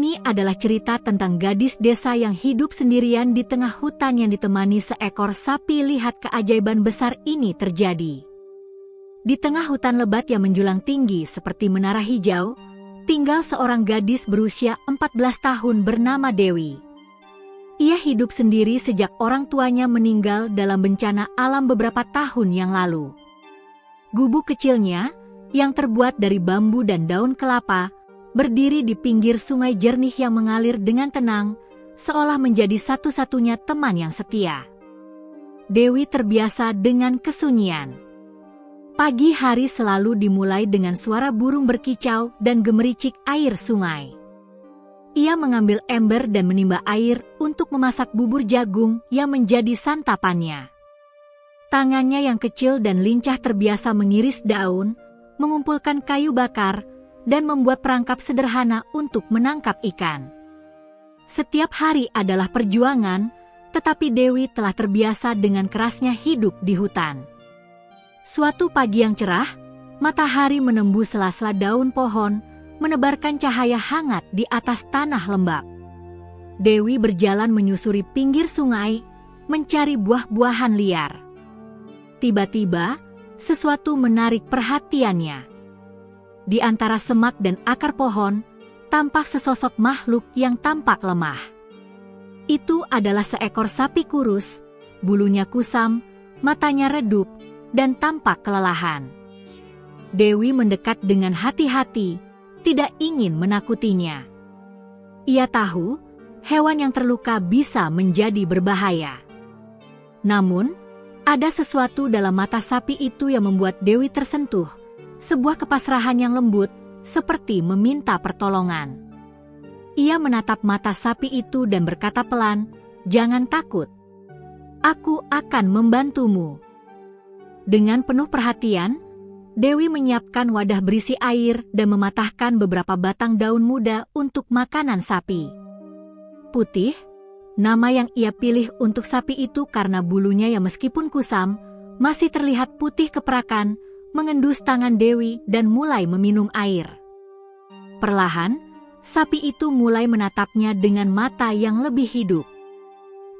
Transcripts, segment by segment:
Ini adalah cerita tentang gadis desa yang hidup sendirian di tengah hutan yang ditemani seekor sapi. Lihat keajaiban besar ini terjadi. Di tengah hutan lebat yang menjulang tinggi seperti menara hijau, tinggal seorang gadis berusia 14 tahun bernama Dewi. Ia hidup sendiri sejak orang tuanya meninggal dalam bencana alam beberapa tahun yang lalu. Gubuk kecilnya, yang terbuat dari bambu dan daun kelapa, berdiri di pinggir sungai jernih yang mengalir dengan tenang, seolah menjadi satu-satunya teman yang setia. Dewi terbiasa dengan kesunyian. Pagi hari selalu dimulai dengan suara burung berkicau dan gemericik air sungai. Ia mengambil ember dan menimba air untuk memasak bubur jagung yang menjadi santapannya. Tangannya yang kecil dan lincah terbiasa mengiris daun, mengumpulkan kayu bakar, dan membuat perangkap sederhana untuk menangkap ikan. Setiap hari adalah perjuangan, tetapi Dewi telah terbiasa dengan kerasnya hidup di hutan. Suatu pagi yang cerah, matahari menembus sela-sela daun pohon, menebarkan cahaya hangat di atas tanah lembab. Dewi berjalan menyusuri pinggir sungai, mencari buah-buahan liar. Tiba-tiba, sesuatu menarik perhatiannya. Di antara semak dan akar pohon, tampak sesosok makhluk yang tampak lemah. Itu adalah seekor sapi kurus, bulunya kusam, matanya redup, dan tampak kelelahan. Dewi mendekat dengan hati-hati, tidak ingin menakutinya. Ia tahu, hewan yang terluka bisa menjadi berbahaya. Namun, ada sesuatu dalam mata sapi itu yang membuat Dewi tersentuh, sebuah kepasrahan yang lembut, seperti meminta pertolongan. Ia menatap mata sapi itu dan berkata pelan, "Jangan takut. Aku akan membantumu." Dengan penuh perhatian, Dewi menyiapkan wadah berisi air dan mematahkan beberapa batang daun muda untuk makanan sapi. Putih, nama yang ia pilih untuk sapi itu karena bulunya yang meskipun kusam, masih terlihat putih keperakan, mengendus tangan Dewi dan mulai meminum air. Perlahan, sapi itu mulai menatapnya dengan mata yang lebih hidup.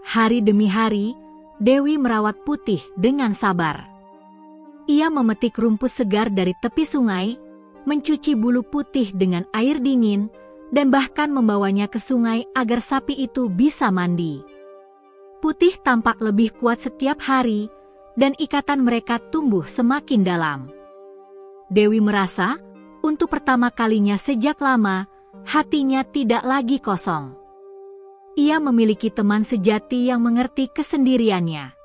Hari demi hari, Dewi merawat Putih dengan sabar. Ia memetik rumput segar dari tepi sungai, mencuci bulu Putih dengan air dingin, dan bahkan membawanya ke sungai agar sapi itu bisa mandi. Putih tampak lebih kuat setiap hari, dan ikatan mereka tumbuh semakin dalam. Dewi merasa, untuk pertama kalinya sejak lama, hatinya tidak lagi kosong. Ia memiliki teman sejati yang mengerti kesendiriannya.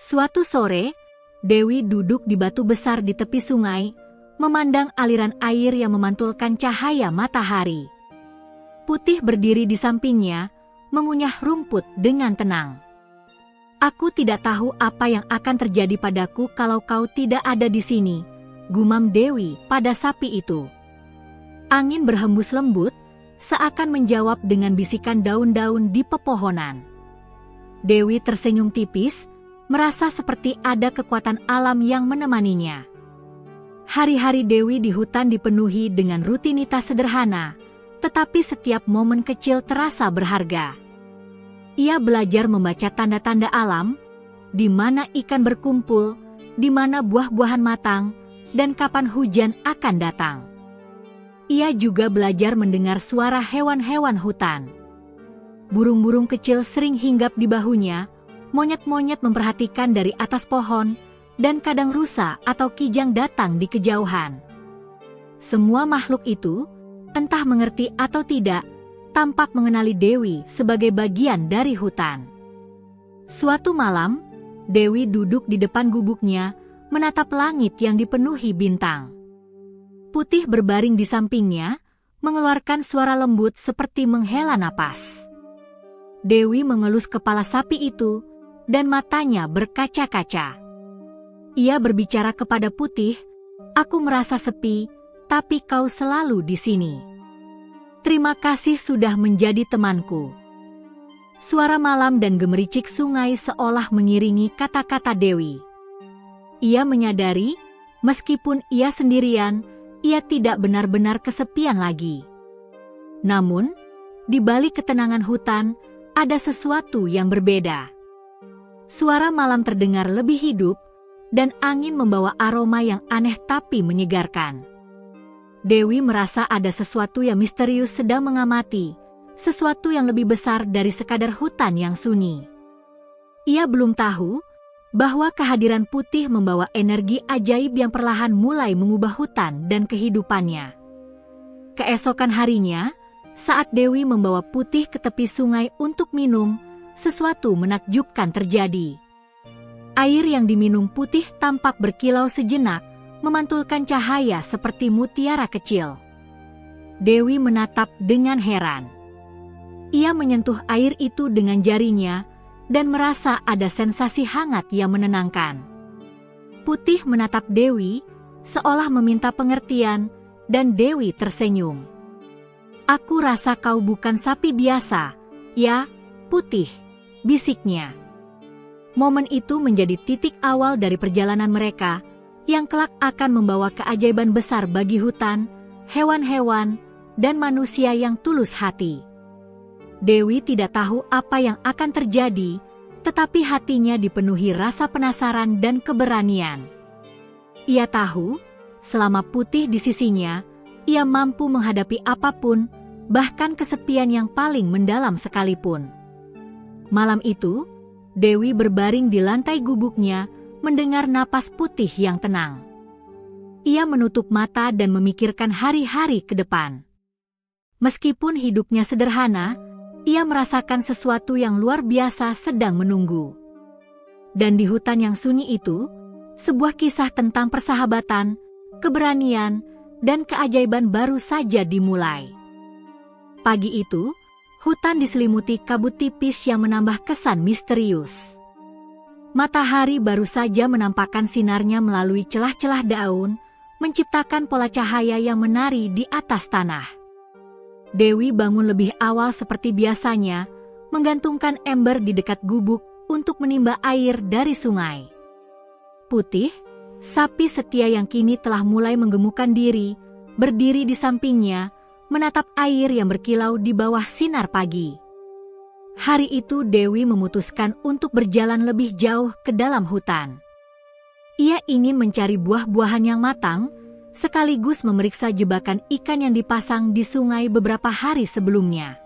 Suatu sore, Dewi duduk di batu besar di tepi sungai, memandang aliran air yang memantulkan cahaya matahari. Putih berdiri di sampingnya, mengunyah rumput dengan tenang. "Aku tidak tahu apa yang akan terjadi padaku kalau kau tidak ada di sini," gumam Dewi pada sapi itu. Angin berhembus lembut, seakan menjawab dengan bisikan daun-daun di pepohonan. Dewi tersenyum tipis, merasa seperti ada kekuatan alam yang menemaninya. Hari-hari Dewi di hutan dipenuhi dengan rutinitas sederhana, tetapi setiap momen kecil terasa berharga. Ia belajar membaca tanda-tanda alam, di mana ikan berkumpul, di mana buah-buahan matang, dan kapan hujan akan datang. Ia juga belajar mendengar suara hewan-hewan hutan. Burung-burung kecil sering hinggap di bahunya, monyet-monyet memperhatikan dari atas pohon, dan kadang rusa atau kijang datang di kejauhan. Semua makhluk itu, entah mengerti atau tidak, tampak mengenali Dewi sebagai bagian dari hutan. Suatu malam, Dewi duduk di depan gubuknya, menatap langit yang dipenuhi bintang. Putih berbaring di sampingnya, mengeluarkan suara lembut seperti menghela napas. Dewi mengelus kepala sapi itu, dan matanya berkaca-kaca. Ia berbicara kepada Putih, "Aku merasa sepi, tapi kau selalu di sini. Terima kasih sudah menjadi temanku." Suara malam dan gemericik sungai seolah mengiringi kata-kata Dewi. Ia menyadari, meskipun ia sendirian, ia tidak benar-benar kesepian lagi. Namun, di balik ketenangan hutan, ada sesuatu yang berbeda. Suara malam terdengar lebih hidup, dan angin membawa aroma yang aneh tapi menyegarkan. Dewi merasa ada sesuatu yang misterius sedang mengamati, sesuatu yang lebih besar dari sekadar hutan yang sunyi. Ia belum tahu bahwa kehadiran Putih membawa energi ajaib yang perlahan mulai mengubah hutan dan kehidupannya. Keesokan harinya, saat Dewi membawa Putih ke tepi sungai untuk minum, sesuatu menakjubkan terjadi. Air yang diminum Putih tampak berkilau sejenak, memantulkan cahaya seperti mutiara kecil. Dewi menatap dengan heran. Ia menyentuh air itu dengan jarinya, dan merasa ada sensasi hangat yang menenangkan. Putih menatap Dewi, seolah meminta pengertian, dan Dewi tersenyum. "Aku rasa kau bukan sapi biasa, ya, Putih," bisiknya. Momen itu menjadi titik awal dari perjalanan mereka, yang kelak akan membawa keajaiban besar bagi hutan, hewan-hewan, dan manusia yang tulus hati. Dewi tidak tahu apa yang akan terjadi, tetapi hatinya dipenuhi rasa penasaran dan keberanian. Ia tahu, selama Putih di sisinya, ia mampu menghadapi apapun, bahkan kesepian yang paling mendalam sekalipun. Malam itu, Dewi berbaring di lantai gubuknya, mendengar napas Putih yang tenang. Ia menutup mata dan memikirkan hari-hari ke depan. Meskipun hidupnya sederhana, ia merasakan sesuatu yang luar biasa sedang menunggu. Dan di hutan yang sunyi itu, sebuah kisah tentang persahabatan, keberanian, dan keajaiban baru saja dimulai. Pagi itu, hutan diselimuti kabut tipis yang menambah kesan misterius. Matahari baru saja menampakkan sinarnya melalui celah-celah daun, menciptakan pola cahaya yang menari di atas tanah. Dewi bangun lebih awal seperti biasanya, menggantungkan ember di dekat gubuk untuk menimba air dari sungai. Putih, sapi setia yang kini telah mulai menggemukkan diri, berdiri di sampingnya, menatap air yang berkilau di bawah sinar pagi. Hari itu Dewi memutuskan untuk berjalan lebih jauh ke dalam hutan. Ia ingin mencari buah-buahan yang matang, sekaligus memeriksa jebakan ikan yang dipasang di sungai beberapa hari sebelumnya.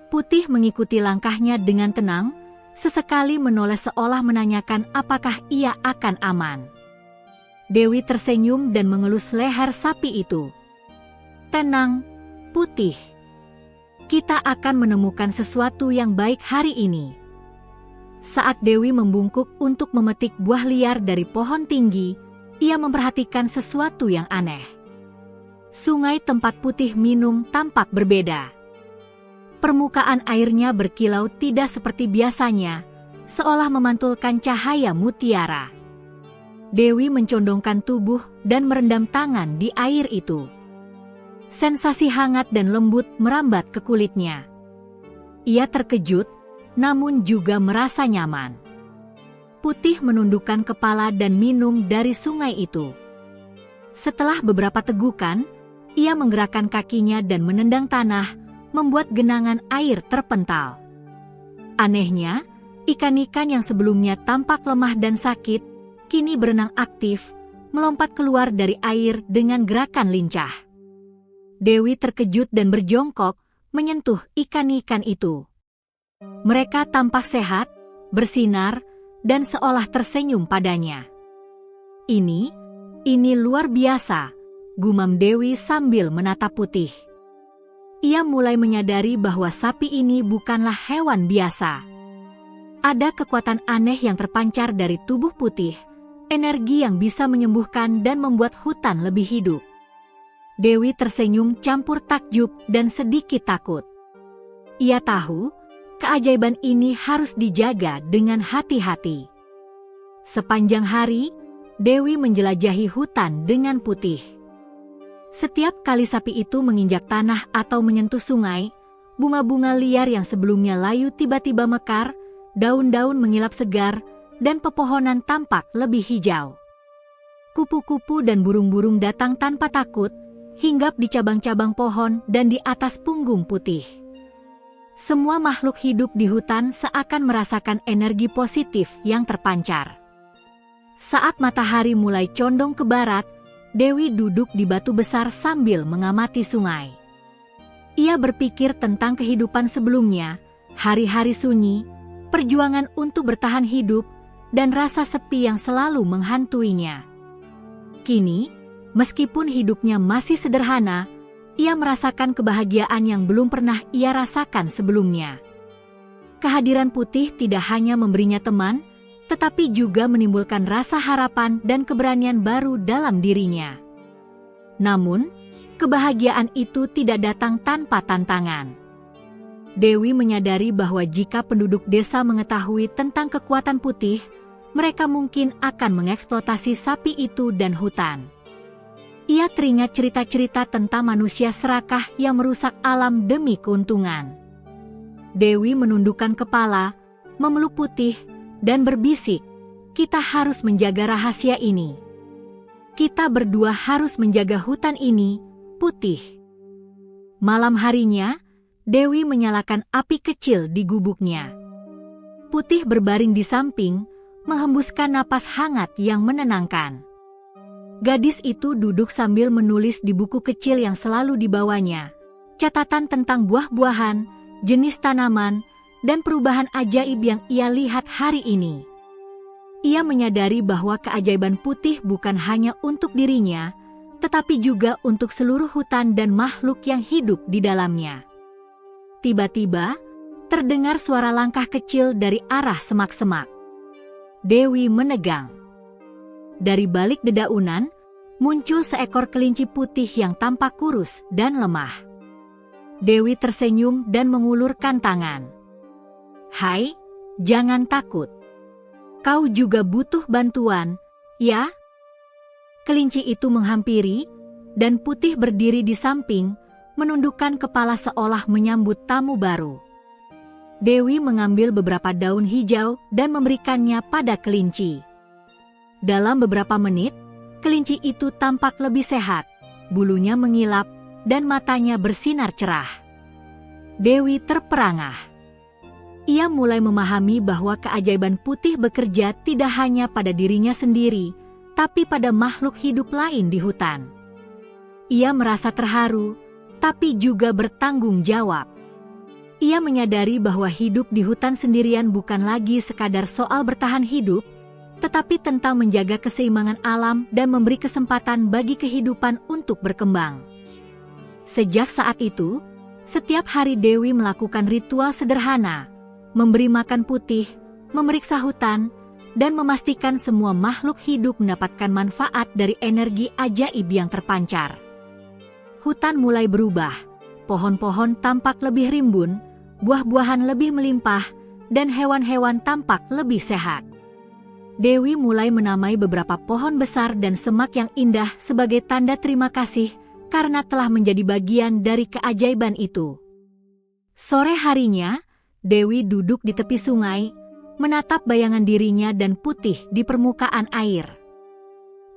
Putih mengikuti langkahnya dengan tenang, sesekali menoleh seolah menanyakan apakah ia akan aman. Dewi tersenyum dan mengelus leher sapi itu. "Tenang, Putih. Kita akan menemukan sesuatu yang baik hari ini." Saat Dewi membungkuk untuk memetik buah liar dari pohon tinggi, ia memperhatikan sesuatu yang aneh. Sungai tempat Putih minum tampak berbeda. Permukaan airnya berkilau tidak seperti biasanya, seolah memantulkan cahaya mutiara. Dewi mencondongkan tubuh dan merendam tangan di air itu. Sensasi hangat dan lembut merambat ke kulitnya. Ia terkejut, namun juga merasa nyaman. Putih menundukkan kepala dan minum dari sungai itu. Setelah beberapa tegukan, ia menggerakkan kakinya dan menendang tanah, membuat genangan air terpental. Anehnya, ikan-ikan yang sebelumnya tampak lemah dan sakit, kini berenang aktif, melompat keluar dari air dengan gerakan lincah. Dewi terkejut dan berjongkok, menyentuh ikan-ikan itu. Mereka tampak sehat, bersinar, dan seolah tersenyum padanya. Ini luar biasa, gumam Dewi sambil menatap Putih. Ia mulai menyadari bahwa sapi ini bukanlah hewan biasa. Ada kekuatan aneh yang terpancar dari tubuh Putih, energi yang bisa menyembuhkan dan membuat hutan lebih hidup. Dewi tersenyum campur takjub dan sedikit takut. Ia tahu, keajaiban ini harus dijaga dengan hati-hati. Sepanjang hari, Dewi menjelajahi hutan dengan Putih. Setiap kali sapi itu menginjak tanah atau menyentuh sungai, bunga-bunga liar yang sebelumnya layu tiba-tiba mekar, daun-daun mengilap segar, dan pepohonan tampak lebih hijau. Kupu-kupu dan burung-burung datang tanpa takut, hinggap di cabang-cabang pohon dan di atas punggung Putih. Semua makhluk hidup di hutan seakan merasakan energi positif yang terpancar. Saat matahari mulai condong ke barat, Dewi duduk di batu besar sambil mengamati sungai. Ia berpikir tentang kehidupan sebelumnya, hari-hari sunyi, perjuangan untuk bertahan hidup, dan rasa sepi yang selalu menghantuinya. Kini, meskipun hidupnya masih sederhana, ia merasakan kebahagiaan yang belum pernah ia rasakan sebelumnya. Kehadiran Putih tidak hanya memberinya teman, tetapi juga menimbulkan rasa harapan dan keberanian baru dalam dirinya. Namun, kebahagiaan itu tidak datang tanpa tantangan. Dewi menyadari bahwa jika penduduk desa mengetahui tentang kekuatan Putih, mereka mungkin akan mengeksploitasi sapi itu dan hutan. Ia teringat cerita-cerita tentang manusia serakah yang merusak alam demi keuntungan. Dewi menundukkan kepala, memeluk Putih, dan berbisik, "Kita harus menjaga rahasia ini. Kita berdua harus menjaga hutan ini, Putih." Malam harinya, Dewi menyalakan api kecil di gubuknya. Putih berbaring di samping, menghembuskan napas hangat yang menenangkan. Gadis itu duduk sambil menulis di buku kecil yang selalu dibawanya, catatan tentang buah-buahan, jenis tanaman, dan perubahan ajaib yang ia lihat hari ini. Ia menyadari bahwa keajaiban Putih bukan hanya untuk dirinya, tetapi juga untuk seluruh hutan dan makhluk yang hidup di dalamnya. Tiba-tiba, terdengar suara langkah kecil dari arah semak-semak. Dewi menegang. Dari balik dedaunan, muncul seekor kelinci putih yang tampak kurus dan lemah. Dewi tersenyum dan mengulurkan tangan. "Hai, jangan takut. Kau juga butuh bantuan, ya?" Kelinci itu menghampiri, dan Putih berdiri di samping, menundukkan kepala seolah menyambut tamu baru. Dewi mengambil beberapa daun hijau dan memberikannya pada kelinci. Dalam beberapa menit, kelinci itu tampak lebih sehat, bulunya mengilap, dan matanya bersinar cerah. Dewi terperangah. Ia mulai memahami bahwa keajaiban Putih bekerja tidak hanya pada dirinya sendiri, tapi pada makhluk hidup lain di hutan. Ia merasa terharu, tapi juga bertanggung jawab. Ia menyadari bahwa hidup di hutan sendirian bukan lagi sekadar soal bertahan hidup, tetapi tentang menjaga keseimbangan alam dan memberi kesempatan bagi kehidupan untuk berkembang. Sejak saat itu, setiap hari Dewi melakukan ritual sederhana, memberi makan Putih, memeriksa hutan, dan memastikan semua makhluk hidup mendapatkan manfaat dari energi ajaib yang terpancar. Hutan mulai berubah, pohon-pohon tampak lebih rimbun, buah-buahan lebih melimpah, dan hewan-hewan tampak lebih sehat. Dewi mulai menamai beberapa pohon besar dan semak yang indah sebagai tanda terima kasih karena telah menjadi bagian dari keajaiban itu. Sore harinya, Dewi duduk di tepi sungai, menatap bayangan dirinya dan Putih di permukaan air.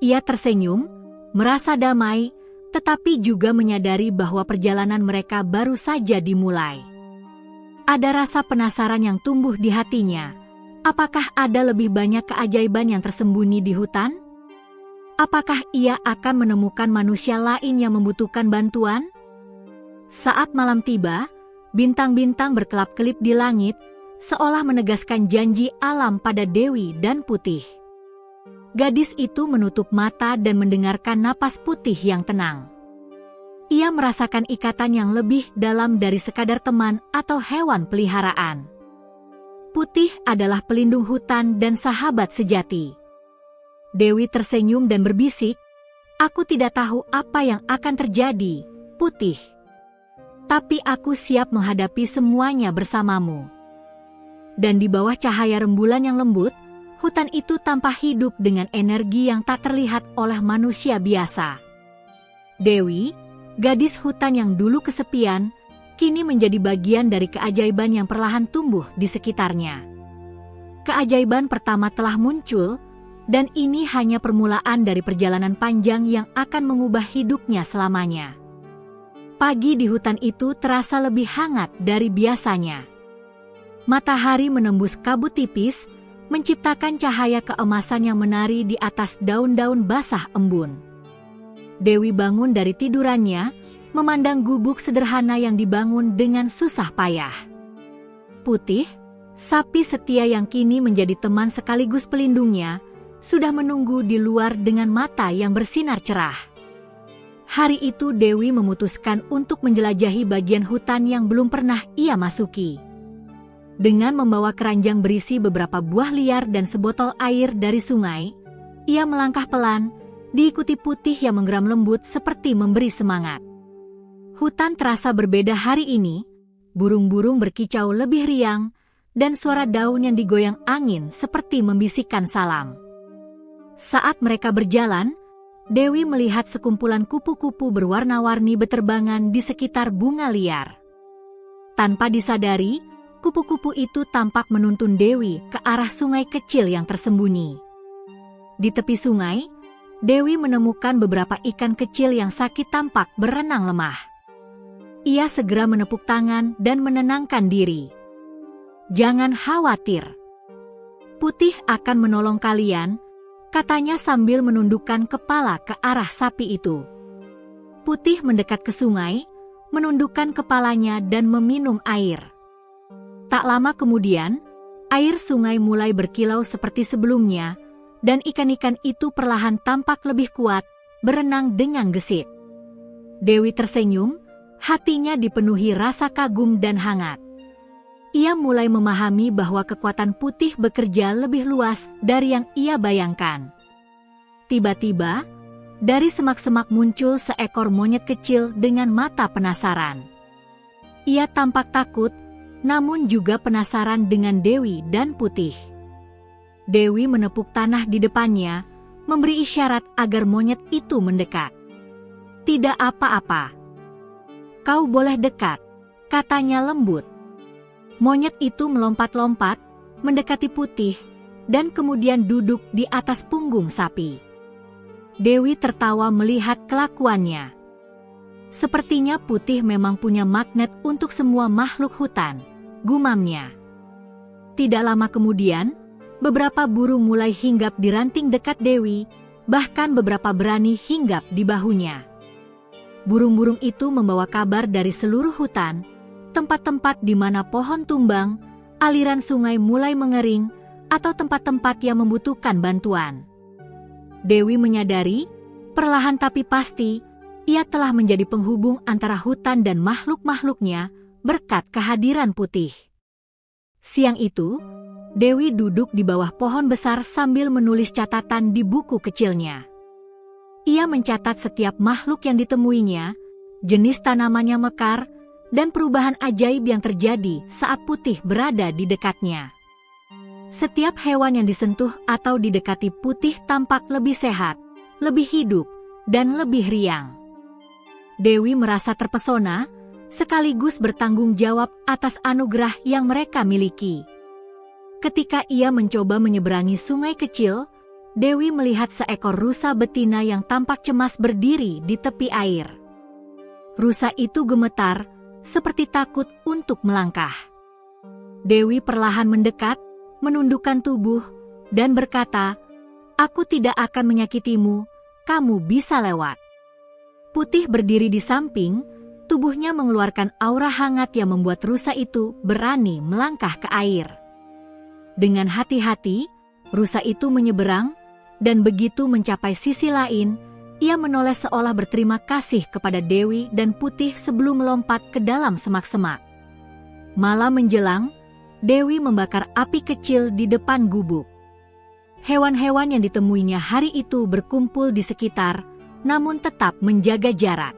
Ia tersenyum, merasa damai, tetapi juga menyadari bahwa perjalanan mereka baru saja dimulai. Ada rasa penasaran yang tumbuh di hatinya. Apakah ada lebih banyak keajaiban yang tersembunyi di hutan? Apakah ia akan menemukan manusia lain yang membutuhkan bantuan? Saat malam tiba, bintang-bintang berkelap-kelip di langit, seolah menegaskan janji alam pada Dewi dan Putih. Gadis itu menutup mata dan mendengarkan napas Putih yang tenang. Ia merasakan ikatan yang lebih dalam dari sekadar teman atau hewan peliharaan. Putih adalah pelindung hutan dan sahabat sejati. Dewi tersenyum dan berbisik, "Aku tidak tahu apa yang akan terjadi, Putih. Tapi aku siap menghadapi semuanya bersamamu." Dan di bawah cahaya rembulan yang lembut, hutan itu tampak hidup dengan energi yang tak terlihat oleh manusia biasa. Dewi, gadis hutan yang dulu kesepian, kini menjadi bagian dari keajaiban yang perlahan tumbuh di sekitarnya. Keajaiban pertama telah muncul, dan ini hanya permulaan dari perjalanan panjang yang akan mengubah hidupnya selamanya. Pagi di hutan itu terasa lebih hangat dari biasanya. Matahari menembus kabut tipis, menciptakan cahaya keemasan yang menari di atas daun-daun basah embun. Dewi bangun dari tidurannya, memandang gubuk sederhana yang dibangun dengan susah payah. Putih, sapi setia yang kini menjadi teman sekaligus pelindungnya, sudah menunggu di luar dengan mata yang bersinar cerah. Hari itu Dewi memutuskan untuk menjelajahi bagian hutan yang belum pernah ia masuki. Dengan membawa keranjang berisi beberapa buah liar dan sebotol air dari sungai, ia melangkah pelan, diikuti Putih yang menggeram lembut seperti memberi semangat. Hutan terasa berbeda hari ini, burung-burung berkicau lebih riang, dan suara daun yang digoyang angin seperti membisikkan salam. Saat mereka berjalan, Dewi melihat sekumpulan kupu-kupu berwarna-warni beterbangan di sekitar bunga liar. Tanpa disadari, kupu-kupu itu tampak menuntun Dewi ke arah sungai kecil yang tersembunyi. Di tepi sungai, Dewi menemukan beberapa ikan kecil yang sakit tampak berenang lemah. Ia segera menepuk tangan dan menenangkan diri. "Jangan khawatir. Putih akan menolong kalian," katanya sambil menundukkan kepala ke arah sapi itu. Putih mendekat ke sungai, menundukkan kepalanya dan meminum air. Tak lama kemudian, air sungai mulai berkilau seperti sebelumnya, dan ikan-ikan itu perlahan tampak lebih kuat, berenang dengan gesit. Dewi tersenyum, hatinya dipenuhi rasa kagum dan hangat. Ia mulai memahami bahwa kekuatan Putih bekerja lebih luas dari yang ia bayangkan. Tiba-tiba, dari semak-semak muncul seekor monyet kecil dengan mata penasaran. Ia tampak takut, namun juga penasaran dengan Dewi dan Putih. Dewi menepuk tanah di depannya, memberi isyarat agar monyet itu mendekat. "Tidak apa-apa. Kau boleh dekat," katanya lembut. Monyet itu melompat-lompat, mendekati Putih, dan kemudian duduk di atas punggung sapi. Dewi tertawa melihat kelakuannya. Sepertinya Putih memang punya magnet untuk semua makhluk hutan, gumamnya. Tidak lama kemudian, beberapa burung mulai hinggap di ranting dekat Dewi, bahkan beberapa berani hinggap di bahunya. Burung-burung itu membawa kabar dari seluruh hutan, tempat-tempat di mana pohon tumbang, aliran sungai mulai mengering, atau tempat-tempat yang membutuhkan bantuan. Dewi menyadari, perlahan tapi pasti, ia telah menjadi penghubung antara hutan dan makhluk-makhluknya berkat kehadiran Putih. Siang itu, Dewi duduk di bawah pohon besar sambil menulis catatan di buku kecilnya. Ia mencatat setiap makhluk yang ditemuinya, jenis tanamannya mekar, dan perubahan ajaib yang terjadi saat Putih berada di dekatnya. Setiap hewan yang disentuh atau didekati Putih tampak lebih sehat, lebih hidup, dan lebih riang. Dewi merasa terpesona, sekaligus bertanggung jawab atas anugerah yang mereka miliki. Ketika ia mencoba menyeberangi sungai kecil, Dewi melihat seekor rusa betina yang tampak cemas berdiri di tepi air. Rusa itu gemetar, seperti takut untuk melangkah. Dewi perlahan mendekat, menundukkan tubuh, dan berkata, "Aku tidak akan menyakitimu, kamu bisa lewat." Putih berdiri di samping, tubuhnya mengeluarkan aura hangat yang membuat rusa itu berani melangkah ke air. Dengan hati-hati, rusa itu menyeberang, dan begitu mencapai sisi lain, ia menoleh seolah berterima kasih kepada Dewi dan Putih sebelum melompat ke dalam semak-semak. Malam menjelang, Dewi membakar api kecil di depan gubuk. Hewan-hewan yang ditemuinya hari itu berkumpul di sekitar, namun tetap menjaga jarak.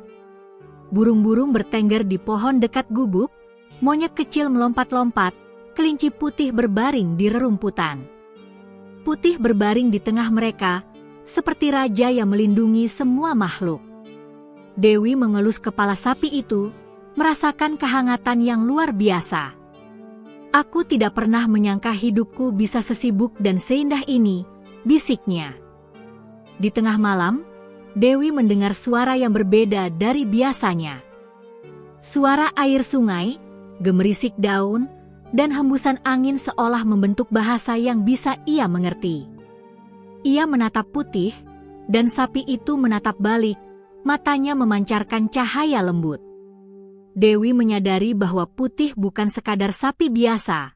Burung-burung bertengger di pohon dekat gubuk, monyet kecil melompat-lompat, kelinci putih berbaring di rerumputan. Putih berbaring di tengah mereka, seperti raja yang melindungi semua makhluk. Dewi mengelus kepala sapi itu, merasakan kehangatan yang luar biasa. "Aku tidak pernah menyangka hidupku bisa sesibuk dan seindah ini," bisiknya. Di tengah malam, Dewi mendengar suara yang berbeda dari biasanya. Suara air sungai, gemerisik daun, dan hembusan angin seolah membentuk bahasa yang bisa ia mengerti. Ia menatap Putih, dan sapi itu menatap balik, matanya memancarkan cahaya lembut. Dewi menyadari bahwa Putih bukan sekadar sapi biasa.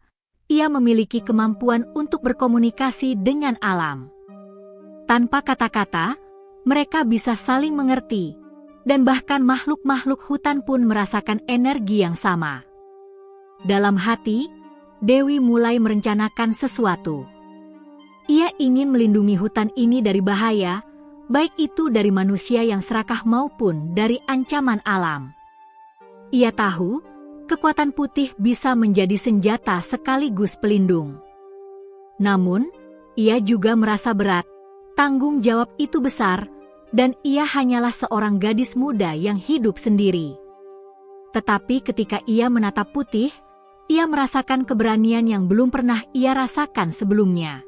Ia memiliki kemampuan untuk berkomunikasi dengan alam. Tanpa kata-kata, mereka bisa saling mengerti, dan bahkan makhluk-makhluk hutan pun merasakan energi yang sama. Dalam hati, Dewi mulai merencanakan sesuatu. Ia ingin melindungi hutan ini dari bahaya, baik itu dari manusia yang serakah maupun dari ancaman alam. Ia tahu, kekuatan Putih bisa menjadi senjata sekaligus pelindung. Namun, ia juga merasa berat, tanggung jawab itu besar, dan ia hanyalah seorang gadis muda yang hidup sendiri. Tetapi ketika ia menatap Putih, ia merasakan keberanian yang belum pernah ia rasakan sebelumnya.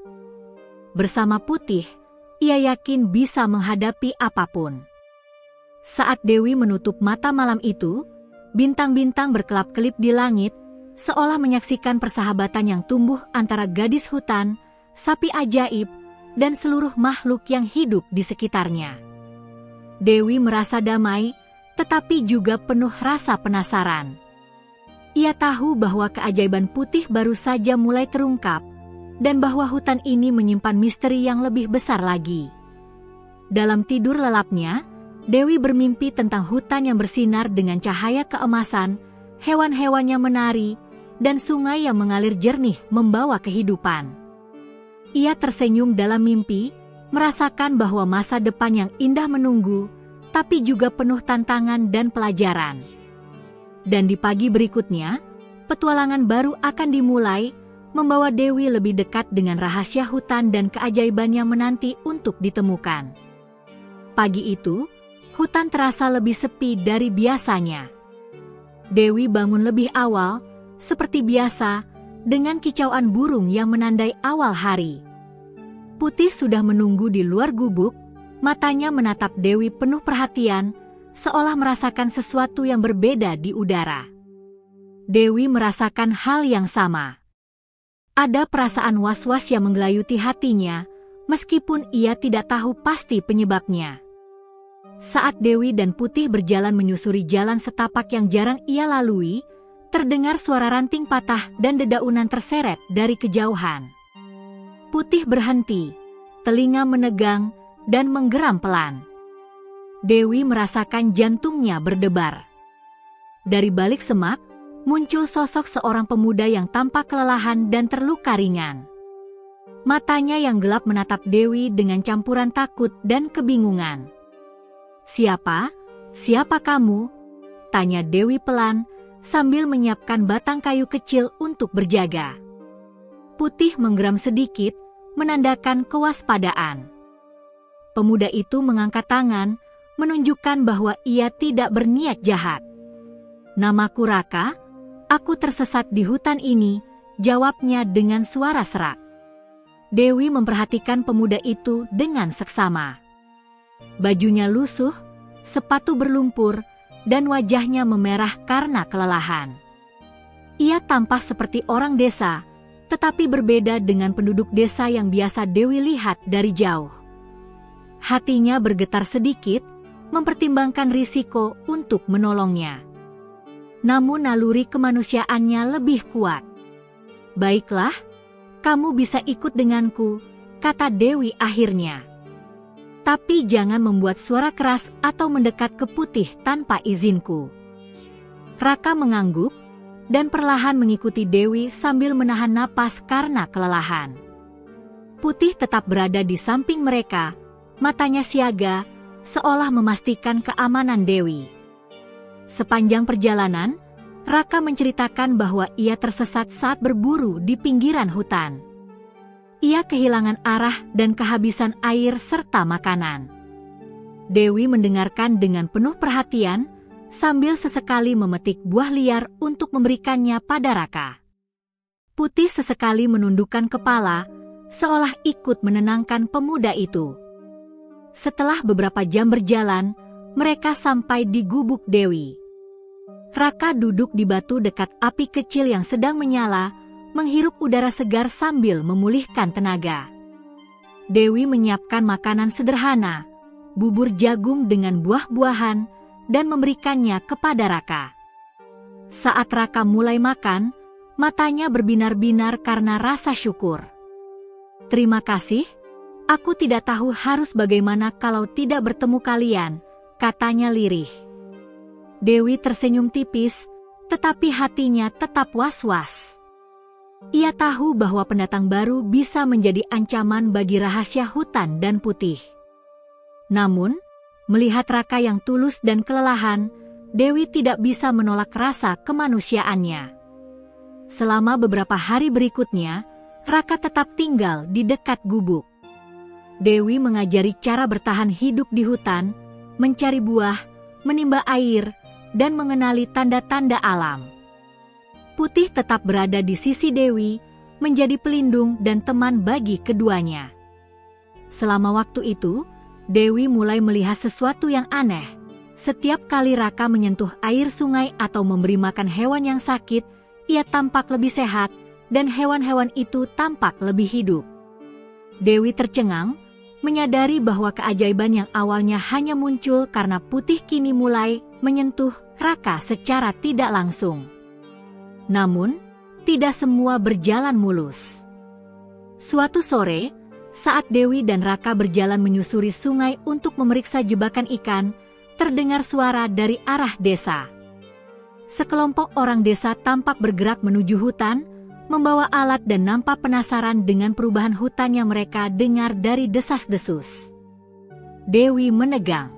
Bersama Putih, ia yakin bisa menghadapi apapun. Saat Dewi menutup mata malam itu, bintang-bintang berkelap-kelip di langit, seolah menyaksikan persahabatan yang tumbuh antara gadis hutan, sapi ajaib, dan seluruh makhluk yang hidup di sekitarnya. Dewi merasa damai, tetapi juga penuh rasa penasaran. Ia tahu bahwa keajaiban Putih baru saja mulai terungkap, dan bahwa hutan ini menyimpan misteri yang lebih besar lagi. Dalam tidur lelapnya, Dewi bermimpi tentang hutan yang bersinar dengan cahaya keemasan, hewan-hewan yang menari, dan sungai yang mengalir jernih membawa kehidupan. Ia tersenyum dalam mimpi, merasakan bahwa masa depan yang indah menunggu, tapi juga penuh tantangan dan pelajaran. Dan di pagi berikutnya, petualangan baru akan dimulai, membawa Dewi lebih dekat dengan rahasia hutan dan keajaiban yang menanti untuk ditemukan. Pagi itu, hutan terasa lebih sepi dari biasanya. Dewi bangun lebih awal, seperti biasa, dengan kicauan burung yang menandai awal hari. Putih sudah menunggu di luar gubuk, matanya menatap Dewi penuh perhatian, seolah merasakan sesuatu yang berbeda di udara. Dewi merasakan hal yang sama. Ada perasaan was-was yang menggelayuti hatinya, meskipun ia tidak tahu pasti penyebabnya. Saat Dewi dan Putih berjalan menyusuri jalan setapak yang jarang ia lalui, terdengar suara ranting patah dan dedaunan terseret dari kejauhan. Putih berhenti, telinga menegang, dan menggeram pelan. Dewi merasakan jantungnya berdebar. Dari balik semak, muncul sosok seorang pemuda yang tampak kelelahan dan terluka ringan. Matanya yang gelap menatap Dewi dengan campuran takut dan kebingungan. "Siapa? Siapa kamu?" tanya Dewi pelan, sambil menyiapkan batang kayu kecil untuk berjaga. Putih menggeram sedikit, menandakan kewaspadaan. Pemuda itu mengangkat tangan, menunjukkan bahwa ia tidak berniat jahat. "Namaku Raka, aku tersesat di hutan ini," jawabnya dengan suara serak. Dewi memperhatikan pemuda itu dengan seksama. Bajunya lusuh, sepatu berlumpur, dan wajahnya memerah karena kelelahan. Ia tampak seperti orang desa, tetapi berbeda dengan penduduk desa yang biasa Dewi lihat dari jauh. Hatinya bergetar sedikit, mempertimbangkan risiko untuk menolongnya. Namun naluri kemanusiaannya lebih kuat. "Baiklah, kamu bisa ikut denganku," kata Dewi akhirnya. "Tapi jangan membuat suara keras atau mendekat ke Putih tanpa izinku." Raka mengangguk, dan perlahan mengikuti Dewi sambil menahan napas karena kelelahan. Putih tetap berada di samping mereka, matanya siaga, seolah memastikan keamanan Dewi. Sepanjang perjalanan, Raka menceritakan bahwa ia tersesat saat berburu di pinggiran hutan. Ia kehilangan arah dan kehabisan air serta makanan. Dewi mendengarkan dengan penuh perhatian, sambil sesekali memetik buah liar untuk memberikannya pada Raka. Putih sesekali menundukkan kepala, seolah ikut menenangkan pemuda itu. Setelah beberapa jam berjalan, mereka sampai di gubuk Dewi. Raka duduk di batu dekat api kecil yang sedang menyala, menghirup udara segar sambil memulihkan tenaga. Dewi menyiapkan makanan sederhana, bubur jagung dengan buah-buahan, dan memberikannya kepada Raka. Saat Raka mulai makan, matanya berbinar-binar karena rasa syukur. "Terima kasih, aku tidak tahu harus bagaimana kalau tidak bertemu kalian," katanya lirih. Dewi tersenyum tipis, tetapi hatinya tetap was-was. Ia tahu bahwa pendatang baru bisa menjadi ancaman bagi rahasia hutan dan putih. Namun, melihat Raka yang tulus dan kelelahan, Dewi tidak bisa menolak rasa kemanusiaannya. Selama beberapa hari berikutnya, Raka tetap tinggal di dekat gubuk. Dewi mengajari cara bertahan hidup di hutan, mencari buah, menimba air, dan mengenali tanda-tanda alam. Putih tetap berada di sisi Dewi, menjadi pelindung dan teman bagi keduanya. Selama waktu itu, Dewi mulai melihat sesuatu yang aneh. Setiap kali Raka menyentuh air sungai atau memberi makan hewan yang sakit, ia tampak lebih sehat, dan hewan-hewan itu tampak lebih hidup. Dewi tercengang, menyadari bahwa keajaiban yang awalnya hanya muncul karena Putih kini mulai menyentuh Raka secara tidak langsung. Namun, tidak semua berjalan mulus. Suatu sore, saat Dewi dan Raka berjalan menyusuri sungai untuk memeriksa jebakan ikan, terdengar suara dari arah desa. Sekelompok orang desa tampak bergerak menuju hutan, membawa alat dan nampak penasaran dengan perubahan hutan yang mereka dengar dari desas-desus. Dewi menegang.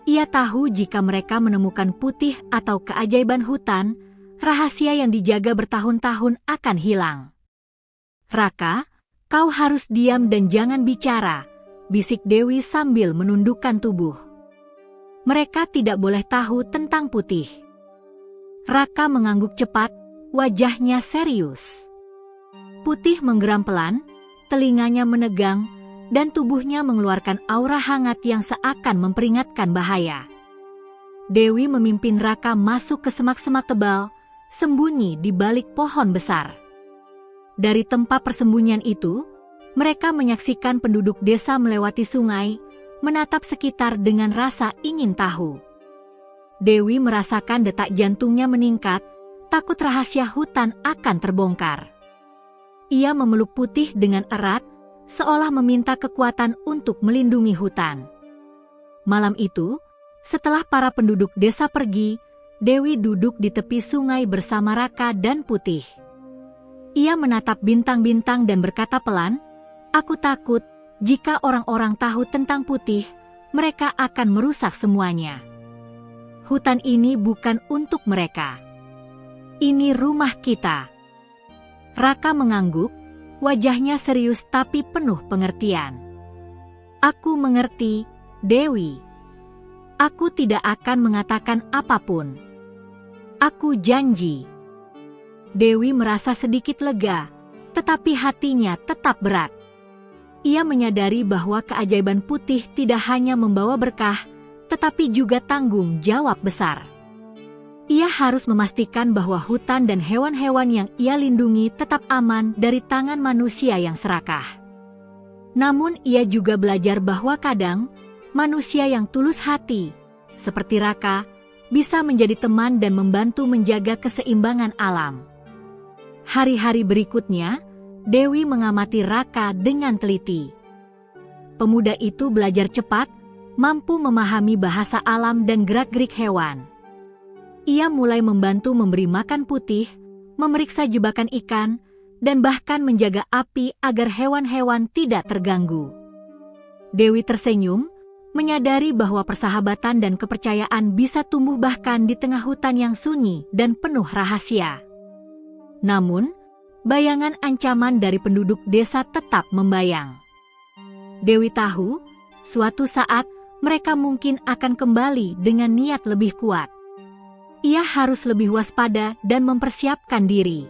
Ia tahu jika mereka menemukan Putih atau keajaiban hutan, rahasia yang dijaga bertahun-tahun akan hilang. "Raka, kau harus diam dan jangan bicara," bisik Dewi sambil menundukkan tubuh. Mereka tidak boleh tahu tentang Putih. Raka mengangguk cepat, wajahnya serius. Putih menggeram pelan, telinganya menegang, dan tubuhnya mengeluarkan aura hangat yang seakan memperingatkan bahaya. Dewi memimpin Raka masuk ke semak-semak tebal, sembunyi di balik pohon besar. Dari tempat persembunyian itu, mereka menyaksikan penduduk desa melewati sungai, menatap sekitar dengan rasa ingin tahu. Dewi merasakan detak jantungnya meningkat, takut rahasia hutan akan terbongkar. Ia memeluk Putih dengan erat, seolah meminta kekuatan untuk melindungi hutan. Malam itu, setelah para penduduk desa pergi, Dewi duduk di tepi sungai bersama Raka dan Putih. Ia menatap bintang-bintang dan berkata pelan, "Aku takut jika orang-orang tahu tentang Putih, mereka akan merusak semuanya. Hutan ini bukan untuk mereka. Ini rumah kita." Raka mengangguk, wajahnya serius tapi penuh pengertian. "Aku mengerti, Dewi. Aku tidak akan mengatakan apapun. Aku janji." Dewi merasa sedikit lega, tetapi hatinya tetap berat. Ia menyadari bahwa keajaiban Putih tidak hanya membawa berkah, tetapi juga tanggung jawab besar. Ia harus memastikan bahwa hutan dan hewan-hewan yang ia lindungi tetap aman dari tangan manusia yang serakah. Namun ia juga belajar bahwa kadang, manusia yang tulus hati, seperti Raka, bisa menjadi teman dan membantu menjaga keseimbangan alam. Hari-hari berikutnya, Dewi mengamati Raka dengan teliti. Pemuda itu belajar cepat, mampu memahami bahasa alam dan gerak-gerik hewan. Ia mulai membantu memberi makan Putih, memeriksa jebakan ikan, dan bahkan menjaga api agar hewan-hewan tidak terganggu. Dewi tersenyum, menyadari bahwa persahabatan dan kepercayaan bisa tumbuh bahkan di tengah hutan yang sunyi dan penuh rahasia. Namun, bayangan ancaman dari penduduk desa tetap membayang. Dewi tahu, suatu saat mereka mungkin akan kembali dengan niat lebih kuat. Ia harus lebih waspada dan mempersiapkan diri.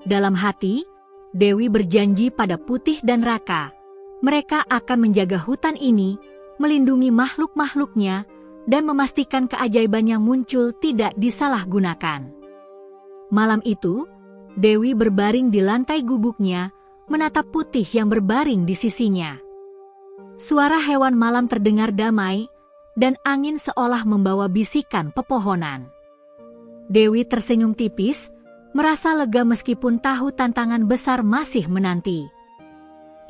Dalam hati, Dewi berjanji pada Putih dan Raka, mereka akan menjaga hutan ini, melindungi makhluk-makhluknya, dan memastikan keajaiban yang muncul tidak disalahgunakan. Malam itu, Dewi berbaring di lantai gubuknya, menatap Putih yang berbaring di sisinya. Suara hewan malam terdengar damai, dan angin seolah membawa bisikan pepohonan. Dewi tersenyum tipis, merasa lega meskipun tahu tantangan besar masih menanti.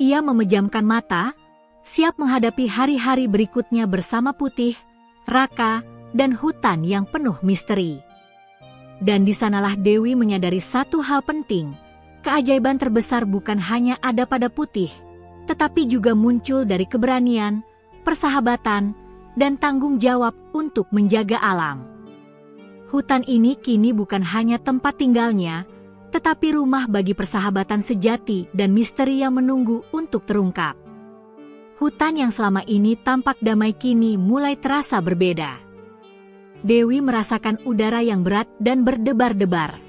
Ia memejamkan mata, siap menghadapi hari-hari berikutnya bersama Putih, Raka, dan hutan yang penuh misteri. Dan di sanalah Dewi menyadari satu hal penting, keajaiban terbesar bukan hanya ada pada Putih, tetapi juga muncul dari keberanian, persahabatan, dan tanggung jawab untuk menjaga alam. Hutan ini kini bukan hanya tempat tinggalnya, tetapi rumah bagi persahabatan sejati dan misteri yang menunggu untuk terungkap. Hutan yang selama ini tampak damai kini mulai terasa berbeda. Dewi merasakan udara yang berat dan berdebar-debar.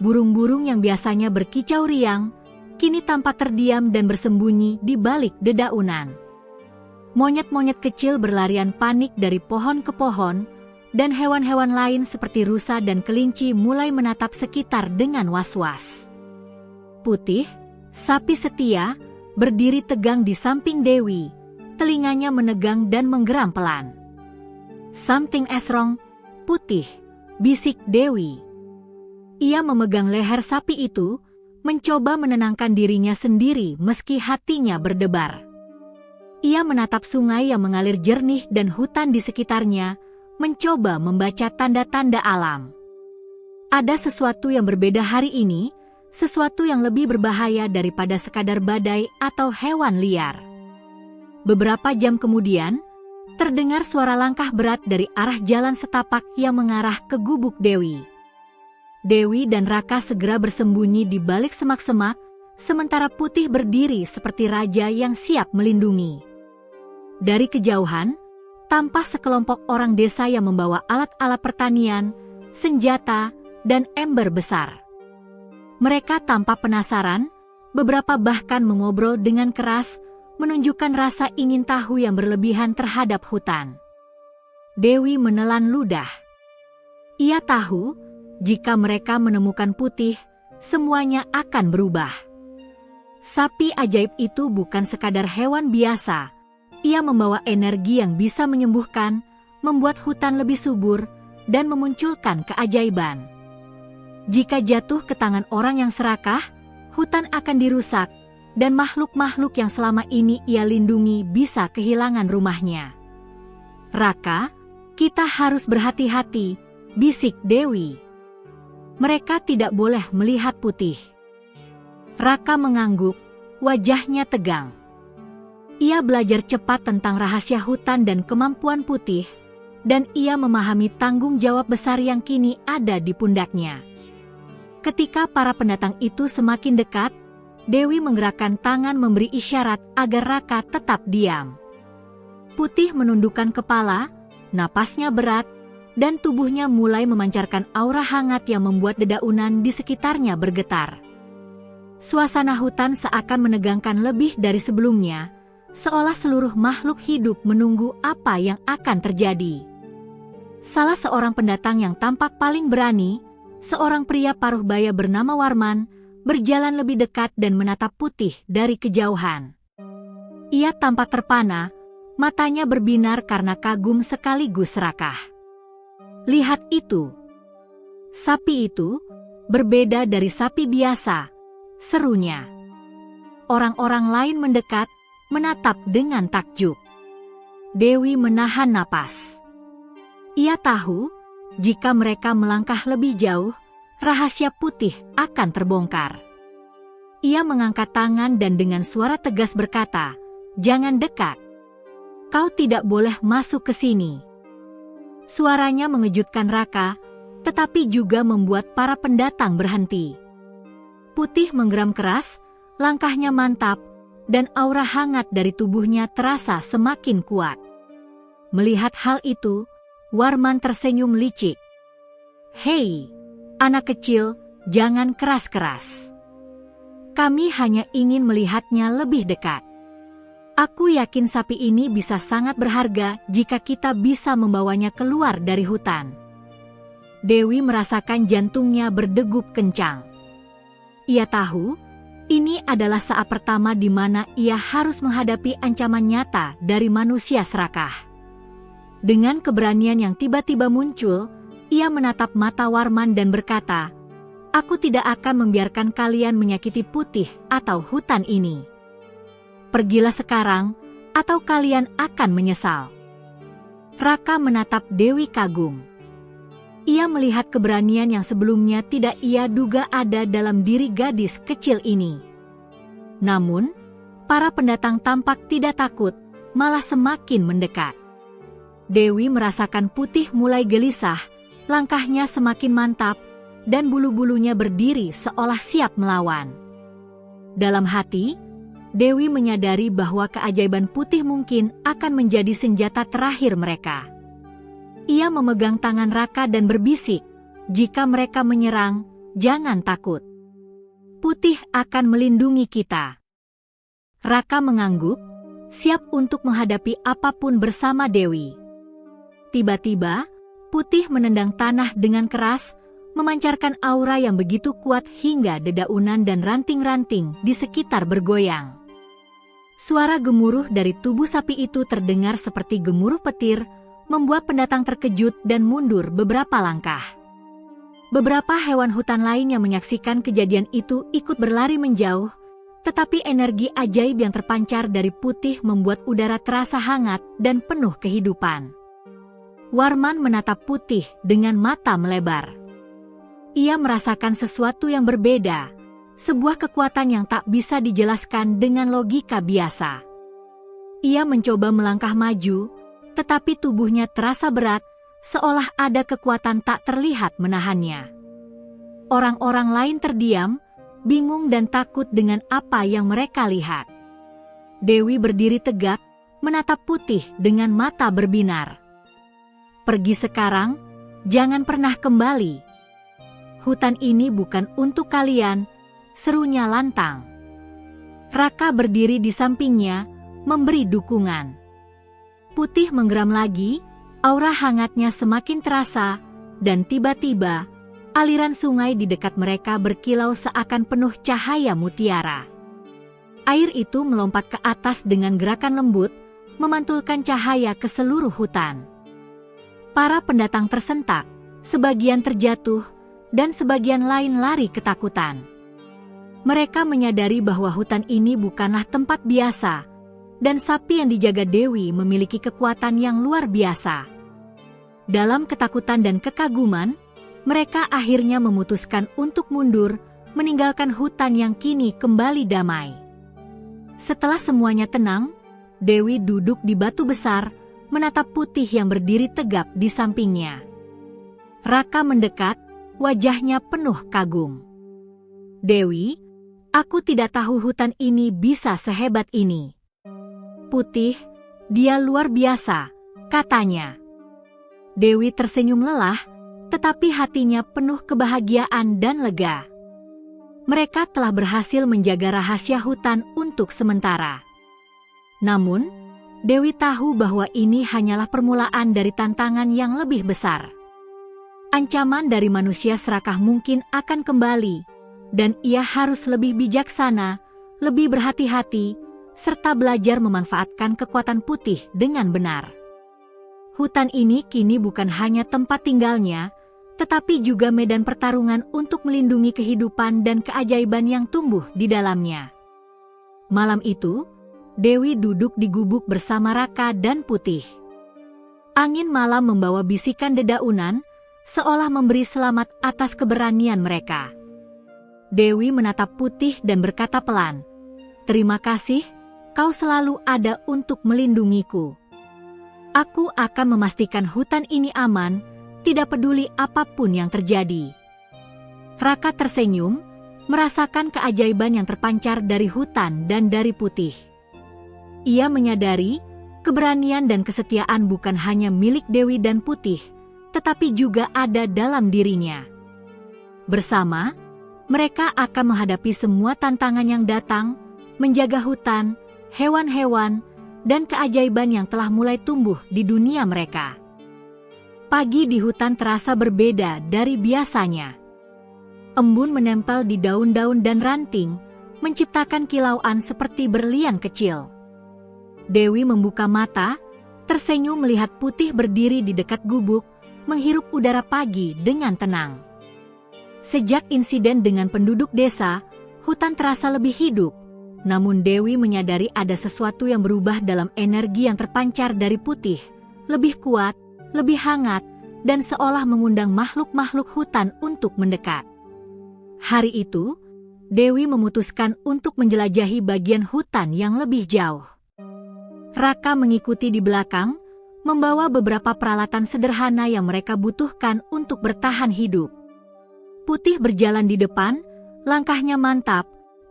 Burung-burung yang biasanya berkicau riang, kini tampak terdiam dan bersembunyi di balik dedaunan. Monyet-monyet kecil berlarian panik dari pohon ke pohon, dan hewan-hewan lain seperti rusa dan kelinci mulai menatap sekitar dengan was-was. Putih, sapi setia, berdiri tegang di samping Dewi, telinganya menegang dan menggeram pelan. "Something is wrong, Putih," bisik Dewi. Ia memegang leher sapi itu, mencoba menenangkan dirinya sendiri meski hatinya berdebar. Ia menatap sungai yang mengalir jernih dan hutan di sekitarnya, mencoba membaca tanda-tanda alam. Ada sesuatu yang berbeda hari ini, sesuatu yang lebih berbahaya daripada sekadar badai atau hewan liar. Beberapa jam kemudian, terdengar suara langkah berat dari arah jalan setapak yang mengarah ke gubuk Dewi. Dewi dan Raka segera bersembunyi di balik semak-semak, sementara Putih berdiri seperti raja yang siap melindungi. Dari kejauhan, tampak sekelompok orang desa yang membawa alat-alat pertanian, senjata, dan ember besar. Mereka tampak penasaran, beberapa bahkan mengobrol dengan keras, menunjukkan rasa ingin tahu yang berlebihan terhadap hutan. Dewi menelan ludah. Ia tahu, jika mereka menemukan Putih, semuanya akan berubah. Sapi ajaib itu bukan sekadar hewan biasa. Ia membawa energi yang bisa menyembuhkan, membuat hutan lebih subur, dan memunculkan keajaiban. Jika jatuh ke tangan orang yang serakah, hutan akan dirusak, dan makhluk-makhluk yang selama ini ia lindungi bisa kehilangan rumahnya. "Raka, kita harus berhati-hati," bisik Dewi. "Mereka tidak boleh melihat Putih." Raka mengangguk, wajahnya tegang. Ia belajar cepat tentang rahasia hutan dan kemampuan Putih, dan ia memahami tanggung jawab besar yang kini ada di pundaknya. Ketika para pendatang itu semakin dekat, Dewi menggerakkan tangan memberi isyarat agar Raka tetap diam. Putih menundukkan kepala, napasnya berat, dan tubuhnya mulai memancarkan aura hangat yang membuat dedaunan di sekitarnya bergetar. Suasana hutan seakan menegangkan lebih dari sebelumnya, seolah seluruh makhluk hidup menunggu apa yang akan terjadi. Salah seorang pendatang yang tampak paling berani, seorang pria paruh baya bernama Warman, berjalan lebih dekat dan menatap Putih dari kejauhan. Ia tampak terpana, matanya berbinar karena kagum sekaligus serakah. "Lihat itu. Sapi itu berbeda dari sapi biasa," serunya. Orang-orang lain mendekat, menatap dengan takjub. Dewi menahan napas. Ia tahu, jika mereka melangkah lebih jauh, rahasia Putih akan terbongkar. Ia mengangkat tangan dan dengan suara tegas berkata, "Jangan dekat. Kau tidak boleh masuk ke sini." Suaranya mengejutkan Raka, tetapi juga membuat para pendatang berhenti. Putih menggeram keras, langkahnya mantap, dan aura hangat dari tubuhnya terasa semakin kuat. Melihat hal itu, Warman tersenyum licik. "Hei, anak kecil, jangan keras-keras. Kami hanya ingin melihatnya lebih dekat. Aku yakin sapi ini bisa sangat berharga jika kita bisa membawanya keluar dari hutan. Dewi merasakan jantungnya berdegup kencang. Ia tahu, ini adalah saat pertama di mana ia harus menghadapi ancaman nyata dari manusia serakah. Dengan keberanian yang tiba-tiba muncul, ia menatap mata Warman dan berkata, "Aku tidak akan membiarkan kalian menyakiti Putih atau hutan ini. Pergilah sekarang, atau kalian akan menyesal." Raka menatap Dewi kagum. Ia melihat keberanian yang sebelumnya tidak ia duga ada dalam diri gadis kecil ini. Namun, para pendatang tampak tidak takut, malah semakin mendekat. Dewi merasakan Putih mulai gelisah, langkahnya semakin mantap, dan bulu-bulunya berdiri seolah siap melawan. Dalam hati, Dewi menyadari bahwa keajaiban Putih mungkin akan menjadi senjata terakhir mereka. Ia memegang tangan Raka dan berbisik, "Jika mereka menyerang, jangan takut. Putih akan melindungi kita." Raka mengangguk, siap untuk menghadapi apapun bersama Dewi. Tiba-tiba, Putih menendang tanah dengan keras, memancarkan aura yang begitu kuat hingga dedaunan dan ranting-ranting di sekitar bergoyang. Suara gemuruh dari tubuh sapi itu terdengar seperti gemuruh petir, membuat pendatang terkejut dan mundur beberapa langkah. Beberapa hewan hutan lain yang menyaksikan kejadian itu ikut berlari menjauh, tetapi energi ajaib yang terpancar dari Putih membuat udara terasa hangat dan penuh kehidupan. Warman menatap Putih dengan mata melebar. Ia merasakan sesuatu yang berbeda, sebuah kekuatan yang tak bisa dijelaskan dengan logika biasa. Ia mencoba melangkah maju, tetapi tubuhnya terasa berat, seolah ada kekuatan tak terlihat menahannya. Orang-orang lain terdiam, bingung dan takut dengan apa yang mereka lihat. Dewi berdiri tegak, menatap Putih dengan mata berbinar. "Pergi sekarang, jangan pernah kembali. Hutan ini bukan untuk kalian," serunya lantang. Raka berdiri di sampingnya, memberi dukungan. Putih menggeram lagi, aura hangatnya semakin terasa, dan tiba-tiba, aliran sungai di dekat mereka berkilau seakan penuh cahaya mutiara. Air itu melompat ke atas dengan gerakan lembut, memantulkan cahaya ke seluruh hutan. Para pendatang tersentak, sebagian terjatuh, dan sebagian lain lari ketakutan. Mereka menyadari bahwa hutan ini bukanlah tempat biasa, dan sapi yang dijaga Dewi memiliki kekuatan yang luar biasa. Dalam ketakutan dan kekaguman, mereka akhirnya memutuskan untuk mundur, meninggalkan hutan yang kini kembali damai. Setelah semuanya tenang, Dewi duduk di batu besar, menatap Putih yang berdiri tegap di sampingnya. Raka mendekat, wajahnya penuh kagum. "Dewi, aku tidak tahu hutan ini bisa sehebat ini. Putih, dia luar biasa," katanya. Dewi tersenyum lelah, tetapi hatinya penuh kebahagiaan dan lega. Mereka telah berhasil menjaga rahasia hutan untuk sementara. Namun, Dewi tahu bahwa ini hanyalah permulaan dari tantangan yang lebih besar. Ancaman dari manusia serakah mungkin akan kembali, dan ia harus lebih bijaksana, lebih berhati-hati, serta belajar memanfaatkan kekuatan Putih dengan benar. Hutan ini kini bukan hanya tempat tinggalnya, tetapi juga medan pertarungan untuk melindungi kehidupan dan keajaiban yang tumbuh di dalamnya. Malam itu, Dewi duduk di gubuk bersama Raka dan Putih. Angin malam membawa bisikan dedaunan, seolah memberi selamat atas keberanian mereka. Dewi menatap Putih dan berkata pelan, "Terima kasih, kau selalu ada untuk melindungiku. Aku akan memastikan hutan ini aman, tidak peduli apapun yang terjadi." Raka tersenyum, merasakan keajaiban yang terpancar dari hutan dan dari Putih. Ia menyadari, keberanian dan kesetiaan bukan hanya milik Dewi dan Putih, tetapi juga ada dalam dirinya. Bersama, mereka akan menghadapi semua tantangan yang datang, menjaga hutan, hewan-hewan, dan keajaiban yang telah mulai tumbuh di dunia mereka. Pagi di hutan terasa berbeda dari biasanya. Embun menempel di daun-daun dan ranting, menciptakan kilauan seperti berlian kecil. Dewi membuka mata, tersenyum melihat Putih berdiri di dekat gubuk, menghirup udara pagi dengan tenang. Sejak insiden dengan penduduk desa, hutan terasa lebih hidup. Namun Dewi menyadari ada sesuatu yang berubah dalam energi yang terpancar dari Putih, lebih kuat, lebih hangat, dan seolah mengundang makhluk-makhluk hutan untuk mendekat. Hari itu, Dewi memutuskan untuk menjelajahi bagian hutan yang lebih jauh. Raka mengikuti di belakang, membawa beberapa peralatan sederhana yang mereka butuhkan untuk bertahan hidup. Putih berjalan di depan, langkahnya mantap,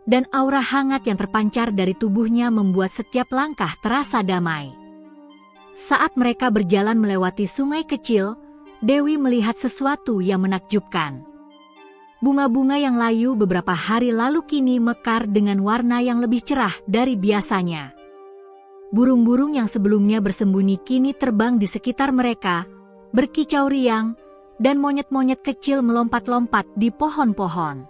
dan aura hangat yang terpancar dari tubuhnya membuat setiap langkah terasa damai. Saat mereka berjalan melewati sungai kecil, Dewi melihat sesuatu yang menakjubkan. Bunga-bunga yang layu beberapa hari lalu kini mekar dengan warna yang lebih cerah dari biasanya. Burung-burung yang sebelumnya bersembunyi kini terbang di sekitar mereka, berkicau riang, dan monyet-monyet kecil melompat-lompat di pohon-pohon.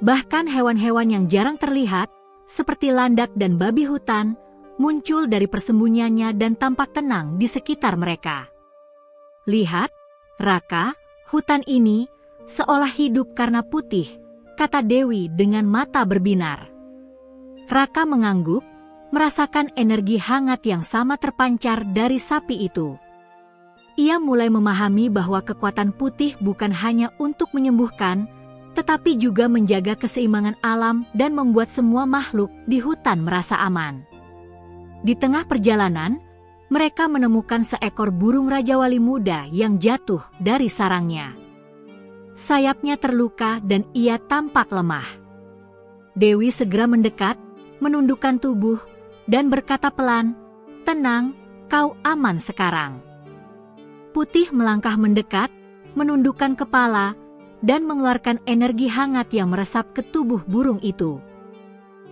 Bahkan hewan-hewan yang jarang terlihat, seperti landak dan babi hutan, muncul dari persembunyiannya dan tampak tenang di sekitar mereka. Lihat, Raka, hutan ini seolah hidup karena Putih, kata Dewi dengan mata berbinar. Raka mengangguk, merasakan energi hangat yang sama terpancar dari sapi itu. Ia mulai memahami bahwa kekuatan Putih bukan hanya untuk menyembuhkan, tetapi juga menjaga keseimbangan alam dan membuat semua makhluk di hutan merasa aman. Di tengah perjalanan, mereka menemukan seekor burung Raja Wali muda yang jatuh dari sarangnya. Sayapnya terluka dan ia tampak lemah. Dewi segera mendekat, menundukkan tubuh, dan berkata pelan, "Tenang, kau aman sekarang." Putih melangkah mendekat, menundukkan kepala, dan mengeluarkan energi hangat yang meresap ke tubuh burung itu.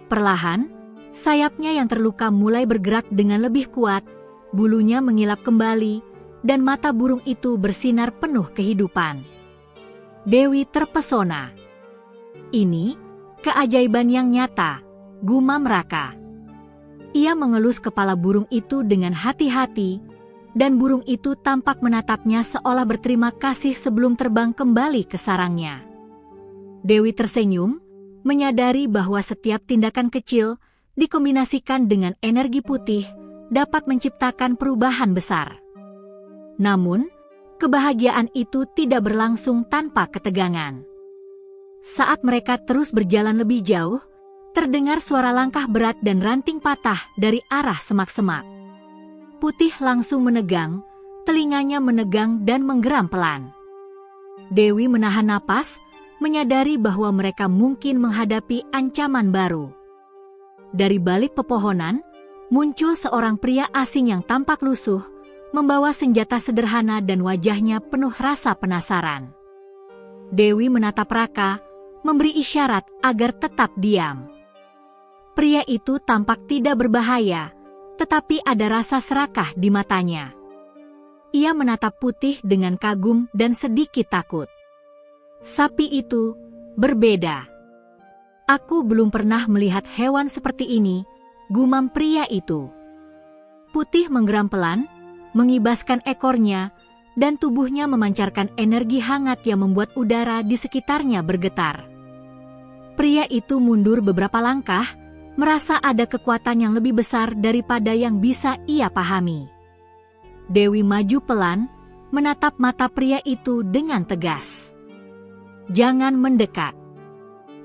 Perlahan, sayapnya yang terluka mulai bergerak dengan lebih kuat, bulunya mengilap kembali, dan mata burung itu bersinar penuh kehidupan. Dewi terpesona. Ini keajaiban yang nyata, gumam Raka. Ia mengelus kepala burung itu dengan hati-hati, dan burung itu tampak menatapnya seolah berterima kasih sebelum terbang kembali ke sarangnya. Dewi tersenyum, menyadari bahwa setiap tindakan kecil dikombinasikan dengan energi Putih dapat menciptakan perubahan besar. Namun, kebahagiaan itu tidak berlangsung tanpa ketegangan. Saat mereka terus berjalan lebih jauh, terdengar suara langkah berat dan ranting patah dari arah semak-semak. Putih langsung menegang, telinganya menegang dan menggeram pelan. Dewi menahan napas, menyadari bahwa mereka mungkin menghadapi ancaman baru. Dari balik pepohonan, muncul seorang pria asing yang tampak lusuh, membawa senjata sederhana dan wajahnya penuh rasa penasaran. Dewi menatap Raka, memberi isyarat agar tetap diam. Pria itu tampak tidak berbahaya, tetapi ada rasa serakah di matanya. Ia menatap Putih dengan kagum dan sedikit takut. Sapi itu berbeda. Aku belum pernah melihat hewan seperti ini, gumam pria itu. Putih menggeram pelan, mengibaskan ekornya, dan tubuhnya memancarkan energi hangat yang membuat udara di sekitarnya bergetar. Pria itu mundur beberapa langkah, merasa ada kekuatan yang lebih besar daripada yang bisa ia pahami. Dewi maju pelan, menatap mata pria itu dengan tegas. "Jangan mendekat.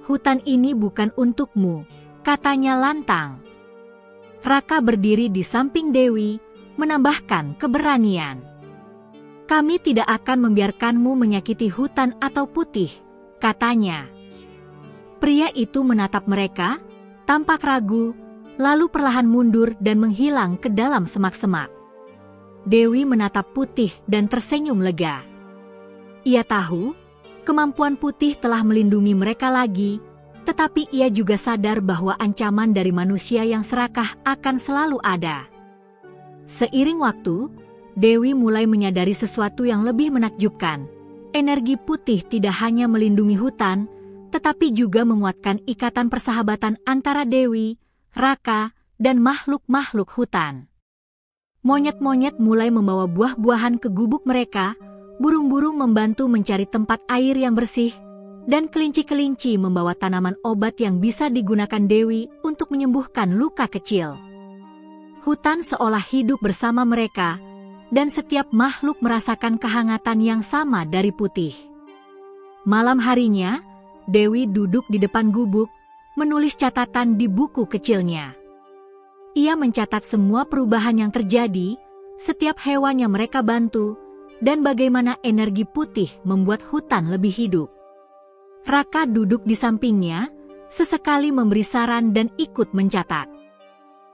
Hutan ini bukan untukmu," katanya lantang. Raka berdiri di samping Dewi, menambahkan keberanian. "Kami tidak akan membiarkanmu menyakiti hutan atau Putih," katanya. Pria itu menatap mereka, tampak ragu, lalu perlahan mundur dan menghilang ke dalam semak-semak. Dewi menatap Putih dan tersenyum lega. Ia tahu, kemampuan Putih telah melindungi mereka lagi, Tetapi ia juga sadar bahwa ancaman dari manusia yang serakah akan selalu ada. Seiring waktu, Dewi mulai menyadari sesuatu yang lebih menakjubkan. Energi putih tidak hanya melindungi hutan, tetapi juga menguatkan ikatan persahabatan antara Dewi, Raka, dan makhluk-makhluk hutan. Monyet-monyet mulai membawa buah-buahan ke gubuk mereka, burung-burung membantu mencari tempat air yang bersih, dan kelinci-kelinci membawa tanaman obat yang bisa digunakan Dewi untuk menyembuhkan luka kecil. Hutan seolah hidup bersama mereka, dan setiap makhluk merasakan kehangatan yang sama dari putih. Malam harinya, Dewi duduk di depan gubuk, menulis catatan di buku kecilnya. Ia mencatat semua perubahan yang terjadi, setiap hewan yang mereka bantu, dan bagaimana energi putih membuat hutan lebih hidup. Raka duduk di sampingnya, sesekali memberi saran dan ikut mencatat.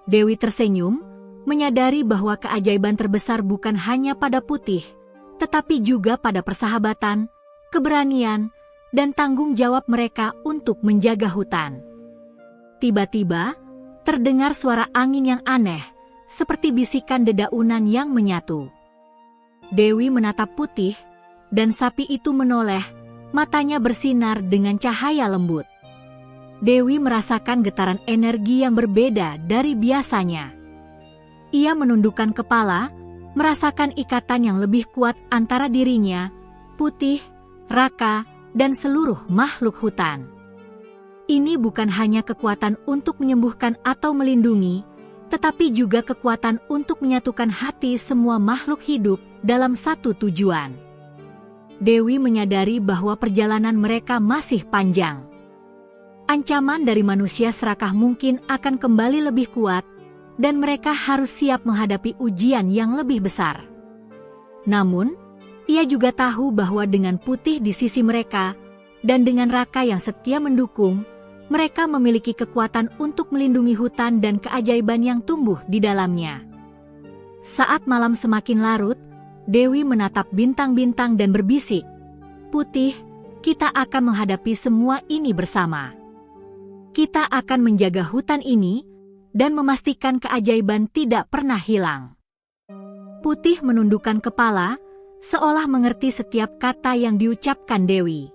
Dewi tersenyum, menyadari bahwa keajaiban terbesar bukan hanya pada putih, tetapi juga pada persahabatan, keberanian, dan tanggung jawab mereka untuk menjaga hutan. Tiba-tiba, terdengar suara angin yang aneh, seperti bisikan dedaunan yang menyatu. Dewi menatap putih, dan sapi itu menoleh, matanya bersinar dengan cahaya lembut. Dewi merasakan getaran energi yang berbeda dari biasanya. Ia menundukkan kepala, merasakan ikatan yang lebih kuat antara dirinya, putih, Raka, dan seluruh makhluk hutan. Ini bukan hanya kekuatan untuk menyembuhkan atau melindungi, tetapi juga kekuatan untuk menyatukan hati semua makhluk hidup dalam satu tujuan. Dewi menyadari bahwa perjalanan mereka masih panjang. Ancaman dari manusia serakah mungkin akan kembali lebih kuat, dan mereka harus siap menghadapi ujian yang lebih besar. Namun, ia juga tahu bahwa dengan putih di sisi mereka, dan dengan Raka yang setia mendukung, mereka memiliki kekuatan untuk melindungi hutan dan keajaiban yang tumbuh di dalamnya. Saat malam semakin larut, Dewi menatap bintang-bintang dan berbisik, "Putih, kita akan menghadapi semua ini bersama. Kita akan menjaga hutan ini dan memastikan keajaiban tidak pernah hilang." Putih menundukkan kepala, seolah mengerti setiap kata yang diucapkan Dewi.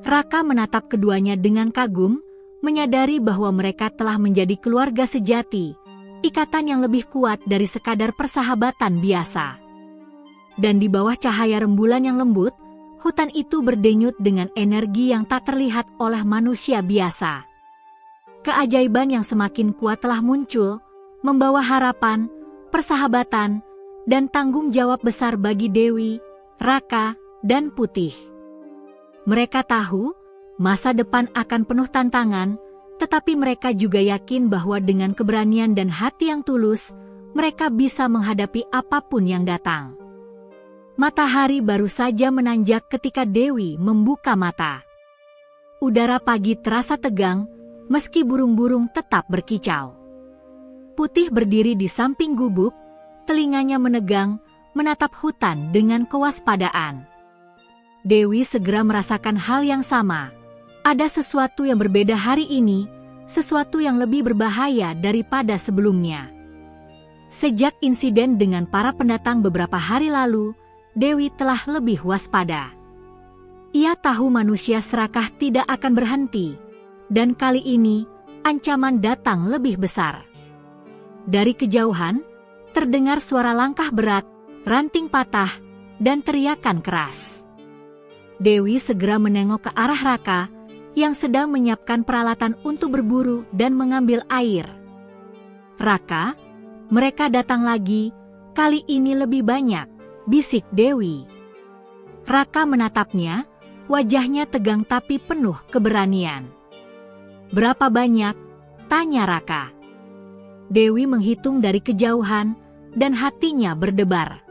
Raka menatap keduanya dengan kagum, menyadari bahwa mereka telah menjadi keluarga sejati, ikatan yang lebih kuat dari sekadar persahabatan biasa. Dan di bawah cahaya rembulan yang lembut, hutan itu berdenyut dengan energi yang tak terlihat oleh manusia biasa. Keajaiban yang semakin kuat telah muncul, membawa harapan, persahabatan, dan tanggung jawab besar bagi Dewi, Raka, dan Putih. Mereka tahu, masa depan akan penuh tantangan, tetapi mereka juga yakin bahwa dengan keberanian dan hati yang tulus, mereka bisa menghadapi apapun yang datang. Matahari baru saja menanjak ketika Dewi membuka mata. Udara pagi terasa tegang, meski burung-burung tetap berkicau. Putih berdiri di samping gubuk, telinganya menegang, menatap hutan dengan kewaspadaan. Dewi segera merasakan hal yang sama. Ada sesuatu yang berbeda hari ini, sesuatu yang lebih berbahaya daripada sebelumnya. Sejak insiden dengan para pendatang beberapa hari lalu, Dewi telah lebih waspada. Ia tahu manusia serakah tidak akan berhenti, dan kali ini ancaman datang lebih besar. Dari kejauhan, terdengar suara langkah berat, ranting patah, dan teriakan keras. Dewi segera menengok ke arah Raka, yang sedang menyiapkan peralatan untuk berburu dan mengambil air. "Raka, mereka datang lagi, kali ini lebih banyak," bisik Dewi. Raka menatapnya, wajahnya tegang tapi penuh keberanian. "Berapa banyak?" tanya Raka. Dewi menghitung dari kejauhan, dan hatinya berdebar.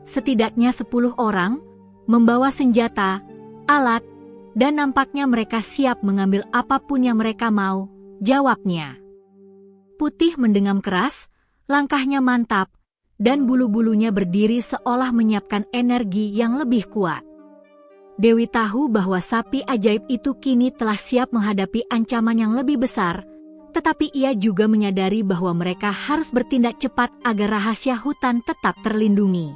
Setidaknya 10 orang, membawa senjata, alat, dan nampaknya mereka siap mengambil apapun yang mereka mau, jawabnya. Putih mendengam keras, langkahnya mantap, dan bulu-bulunya berdiri seolah menyiapkan energi yang lebih kuat. Dewi tahu bahwa sapi ajaib itu kini telah siap menghadapi ancaman yang lebih besar, tetapi ia juga menyadari bahwa mereka harus bertindak cepat agar rahasia hutan tetap terlindungi.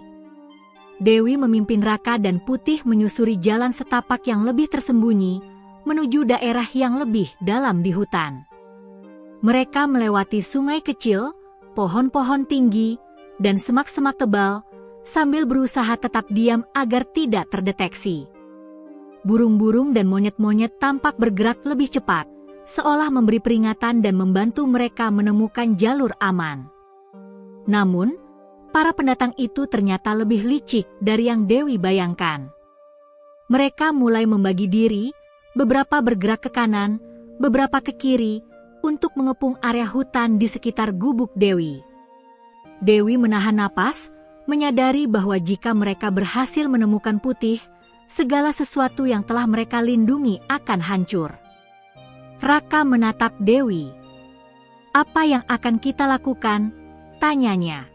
Dewi memimpin Raka dan Putih menyusuri jalan setapak yang lebih tersembunyi, menuju daerah yang lebih dalam di hutan. Mereka melewati sungai kecil, pohon-pohon tinggi, dan semak-semak tebal, sambil berusaha tetap diam agar tidak terdeteksi. Burung-burung dan monyet-monyet tampak bergerak lebih cepat, seolah memberi peringatan dan membantu mereka menemukan jalur aman. Namun, para pendatang itu ternyata lebih licik dari yang Dewi bayangkan. Mereka mulai membagi diri, beberapa bergerak ke kanan, beberapa ke kiri, untuk mengepung area hutan di sekitar gubuk Dewi. Dewi menahan napas, menyadari bahwa jika mereka berhasil menemukan Putih, segala sesuatu yang telah mereka lindungi akan hancur. Raka menatap Dewi. "Apa yang akan kita lakukan?" tanyanya.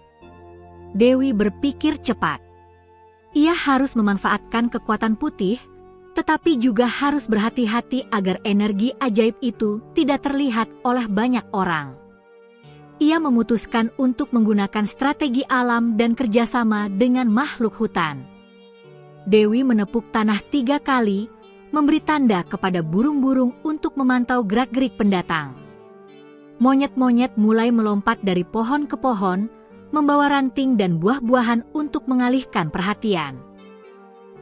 Dewi berpikir cepat. Ia harus memanfaatkan kekuatan Putih, tetapi juga harus berhati-hati agar energi ajaib itu tidak terlihat oleh banyak orang. Ia memutuskan untuk menggunakan strategi alam dan kerjasama dengan makhluk hutan. Dewi menepuk tanah 3 kali, memberi tanda kepada burung-burung untuk memantau gerak-gerik pendatang. Monyet-monyet mulai melompat dari pohon ke pohon, membawa ranting dan buah-buahan untuk mengalihkan perhatian.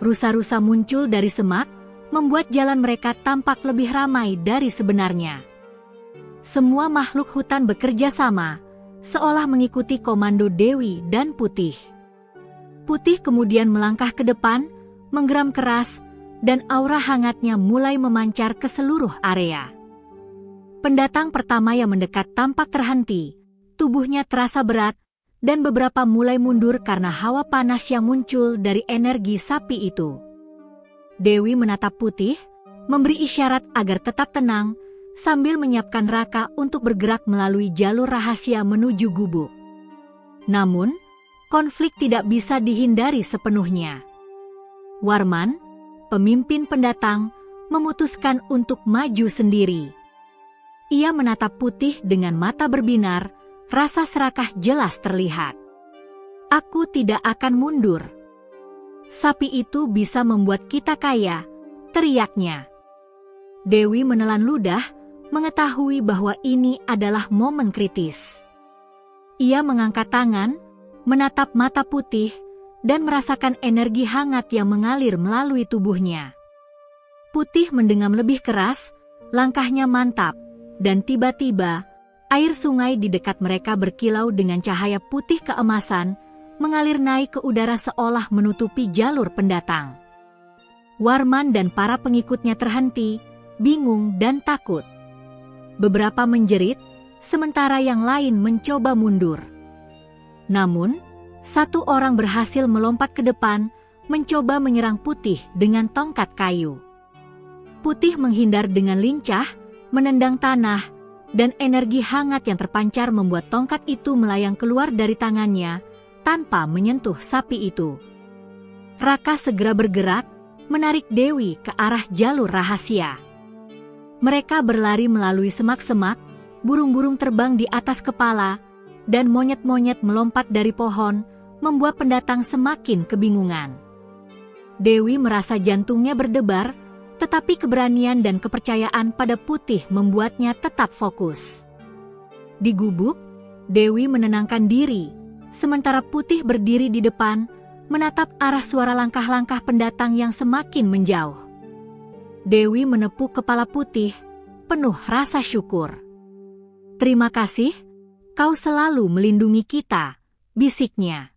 Rusa-rusa muncul dari semak, membuat jalan mereka tampak lebih ramai dari sebenarnya. Semua makhluk hutan bekerja sama, seolah mengikuti komando Dewi dan Putih. Putih kemudian melangkah ke depan, menggeram keras, dan aura hangatnya mulai memancar ke seluruh area. Pendatang pertama yang mendekat tampak terhenti, tubuhnya terasa berat, dan beberapa mulai mundur karena hawa panas yang muncul dari energi sapi itu. Dewi menatap Putih, memberi isyarat agar tetap tenang, sambil menyiapkan Raka untuk bergerak melalui jalur rahasia menuju gubuk. Namun, konflik tidak bisa dihindari sepenuhnya. Warman, pemimpin pendatang, memutuskan untuk maju sendiri. Ia menatap Putih dengan mata berbinar, rasa serakah jelas terlihat. "Aku tidak akan mundur. Sapi itu bisa membuat kita kaya," teriaknya. Dewi menelan ludah, mengetahui bahwa ini adalah momen kritis. Ia mengangkat tangan, menatap mata Putih, dan merasakan energi hangat yang mengalir melalui tubuhnya. Putih mendenggam lebih keras, langkahnya mantap, dan tiba-tiba, air sungai di dekat mereka berkilau dengan cahaya putih keemasan, mengalir naik ke udara seolah menutupi jalur pendatang. Warman dan para pengikutnya terhenti, bingung dan takut. Beberapa menjerit, sementara yang lain mencoba mundur. Namun, satu orang berhasil melompat ke depan, mencoba menyerang Putih dengan tongkat kayu. Putih menghindar dengan lincah, menendang tanah, dan energi hangat yang terpancar membuat tongkat itu melayang keluar dari tangannya, tanpa menyentuh sapi itu. Raka segera bergerak, menarik Dewi ke arah jalur rahasia. Mereka berlari melalui semak-semak, burung-burung terbang di atas kepala, dan monyet-monyet melompat dari pohon, membuat pendatang semakin kebingungan. Dewi merasa jantungnya berdebar, tetapi keberanian dan kepercayaan pada Putih membuatnya tetap fokus. Di gubuk, Dewi menenangkan diri, sementara Putih berdiri di depan, menatap arah suara langkah-langkah pendatang yang semakin menjauh. Dewi menepuk kepala Putih, penuh rasa syukur. "Terima kasih, kau selalu melindungi kita," bisiknya.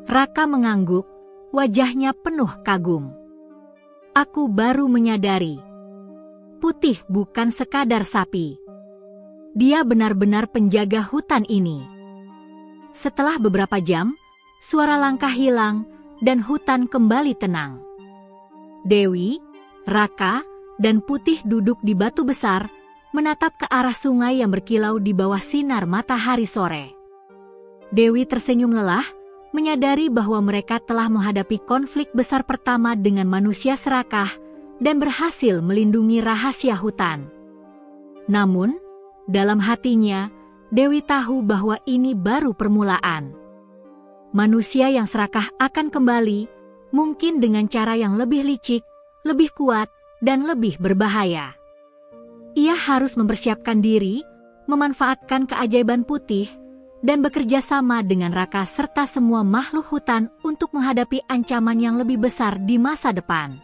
Raka mengangguk, wajahnya penuh kagum. "Aku baru menyadari, Putih bukan sekadar sapi. Dia benar-benar penjaga hutan ini." Setelah beberapa jam, suara langkah hilang dan hutan kembali tenang. Dewi, Raka, dan Putih duduk di batu besar, menatap ke arah sungai yang berkilau di bawah sinar matahari sore. Dewi tersenyum lelah, menyadari bahwa mereka telah menghadapi konflik besar pertama dengan manusia serakah dan berhasil melindungi rahasia hutan. Namun, dalam hatinya, Dewi tahu bahwa ini baru permulaan. Manusia yang serakah akan kembali, mungkin dengan cara yang lebih licik, lebih kuat, dan lebih berbahaya. Ia harus mempersiapkan diri, memanfaatkan keajaiban putih, dan bekerja sama dengan Raka serta semua makhluk hutan untuk menghadapi ancaman yang lebih besar di masa depan.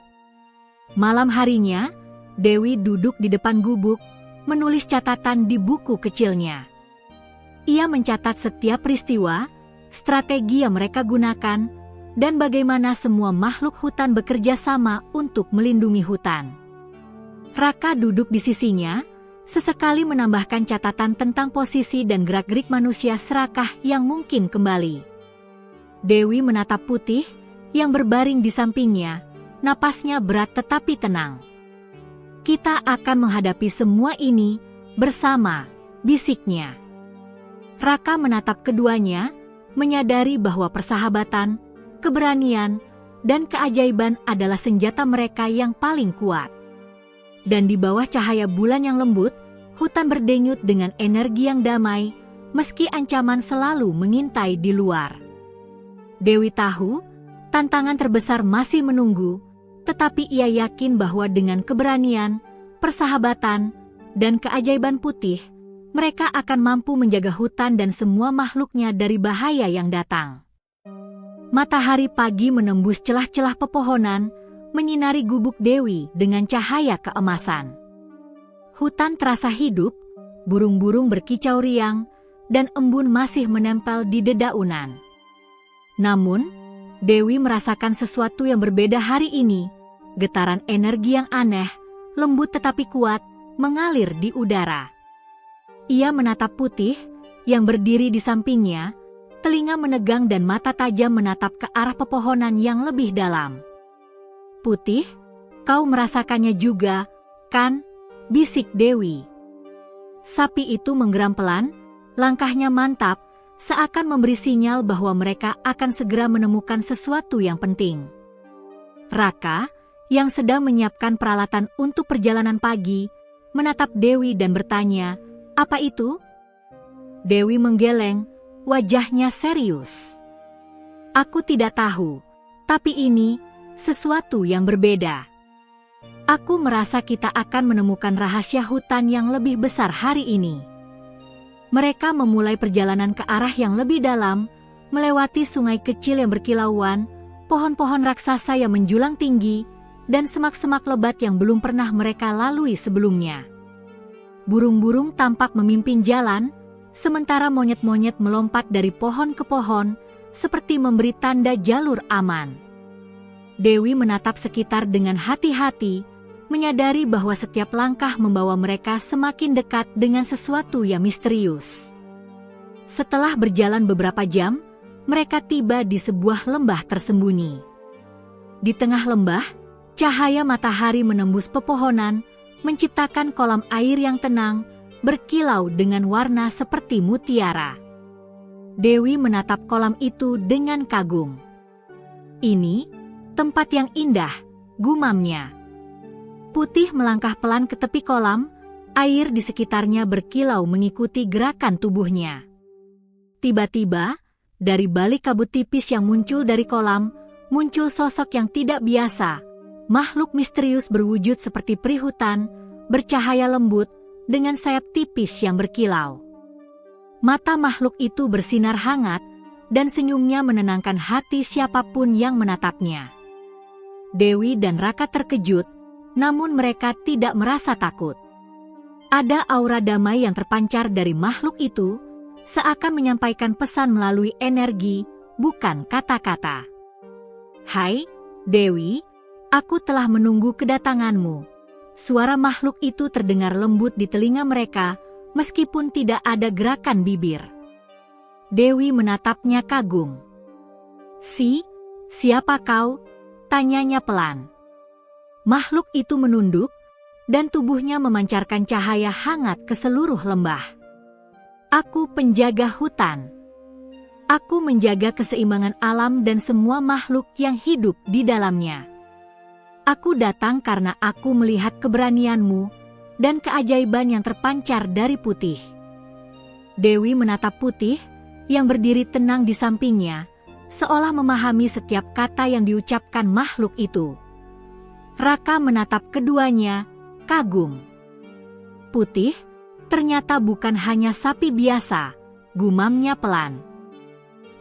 Malam harinya, Dewi duduk di depan gubuk, menulis catatan di buku kecilnya. Ia mencatat setiap peristiwa, strategi yang mereka gunakan, dan bagaimana semua makhluk hutan bekerja sama untuk melindungi hutan. Raka duduk di sisinya, sesekali menambahkan catatan tentang posisi dan gerak-gerik manusia serakah yang mungkin kembali. Dewi menatap Putih, yang berbaring di sampingnya, napasnya berat tetapi tenang. "Kita akan menghadapi semua ini bersama," bisiknya. Raka menatap keduanya, menyadari bahwa persahabatan, keberanian, dan keajaiban adalah senjata mereka yang paling kuat. Dan di bawah cahaya bulan yang lembut, hutan berdenyut dengan energi yang damai, meski ancaman selalu mengintai di luar. Dewi tahu, tantangan terbesar masih menunggu, tetapi ia yakin bahwa dengan keberanian, persahabatan, dan keajaiban Putih, mereka akan mampu menjaga hutan dan semua makhluknya dari bahaya yang datang. Matahari pagi menembus celah-celah pepohonan, menyinari gubuk Dewi dengan cahaya keemasan. Hutan terasa hidup, burung-burung berkicau riang, dan embun masih menempel di dedaunan. Namun, Dewi merasakan sesuatu yang berbeda hari ini. Getaran energi yang aneh, lembut tetapi kuat, mengalir di udara. Ia menatap Putih, yang berdiri di sampingnya, telinga menegang dan mata tajam menatap ke arah pepohonan yang lebih dalam. "Putih, kau merasakannya juga, kan?" bisik Dewi. Sapi itu menggeram pelan, langkahnya mantap, seakan memberi sinyal bahwa mereka akan segera menemukan sesuatu yang penting. Raka, yang sedang menyiapkan peralatan untuk perjalanan pagi, menatap Dewi dan bertanya, "Apa itu?" Dewi menggeleng, wajahnya serius. "Aku tidak tahu, tapi ini sesuatu yang berbeda. Aku merasa kita akan menemukan rahasia hutan yang lebih besar hari ini." Mereka memulai perjalanan ke arah yang lebih dalam, melewati sungai kecil yang berkilauan, pohon-pohon raksasa yang menjulang tinggi, dan semak-semak lebat yang belum pernah mereka lalui sebelumnya. Burung-burung tampak memimpin jalan, sementara monyet-monyet melompat dari pohon ke pohon, seperti memberi tanda jalur aman. Dewi menatap sekitar dengan hati-hati, menyadari bahwa setiap langkah membawa mereka semakin dekat dengan sesuatu yang misterius. Setelah berjalan beberapa jam, mereka tiba di sebuah lembah tersembunyi. Di tengah lembah, cahaya matahari menembus pepohonan, menciptakan kolam air yang tenang, berkilau dengan warna seperti mutiara. Dewi menatap kolam itu dengan kagum. "Ini tempat yang indah," gumamnya. Putih melangkah pelan ke tepi kolam, air di sekitarnya berkilau mengikuti gerakan tubuhnya. Tiba-tiba, dari balik kabut tipis yang muncul dari kolam, muncul sosok yang tidak biasa, makhluk misterius berwujud seperti peri hutan, bercahaya lembut, dengan sayap tipis yang berkilau. Mata makhluk itu bersinar hangat, dan senyumnya menenangkan hati siapapun yang menatapnya. Dewi dan Raka terkejut, namun mereka tidak merasa takut. Ada aura damai yang terpancar dari makhluk itu, seakan menyampaikan pesan melalui energi, bukan kata-kata. "Hai, Dewi, aku telah menunggu kedatanganmu." Suara makhluk itu terdengar lembut di telinga mereka, meskipun tidak ada gerakan bibir. Dewi menatapnya kagum. Siapa kau?" tanyanya pelan. Makhluk itu menunduk, dan tubuhnya memancarkan cahaya hangat ke seluruh lembah. "Aku penjaga hutan." Aku menjaga keseimbangan alam dan semua makhluk yang hidup di dalamnya. Aku datang karena aku melihat keberanianmu dan keajaiban yang terpancar dari Putih. Dewi menatap Putih yang berdiri tenang di sampingnya, seolah memahami setiap kata yang diucapkan makhluk itu. Raka menatap keduanya, kagum. Putih ternyata bukan hanya sapi biasa, gumamnya pelan.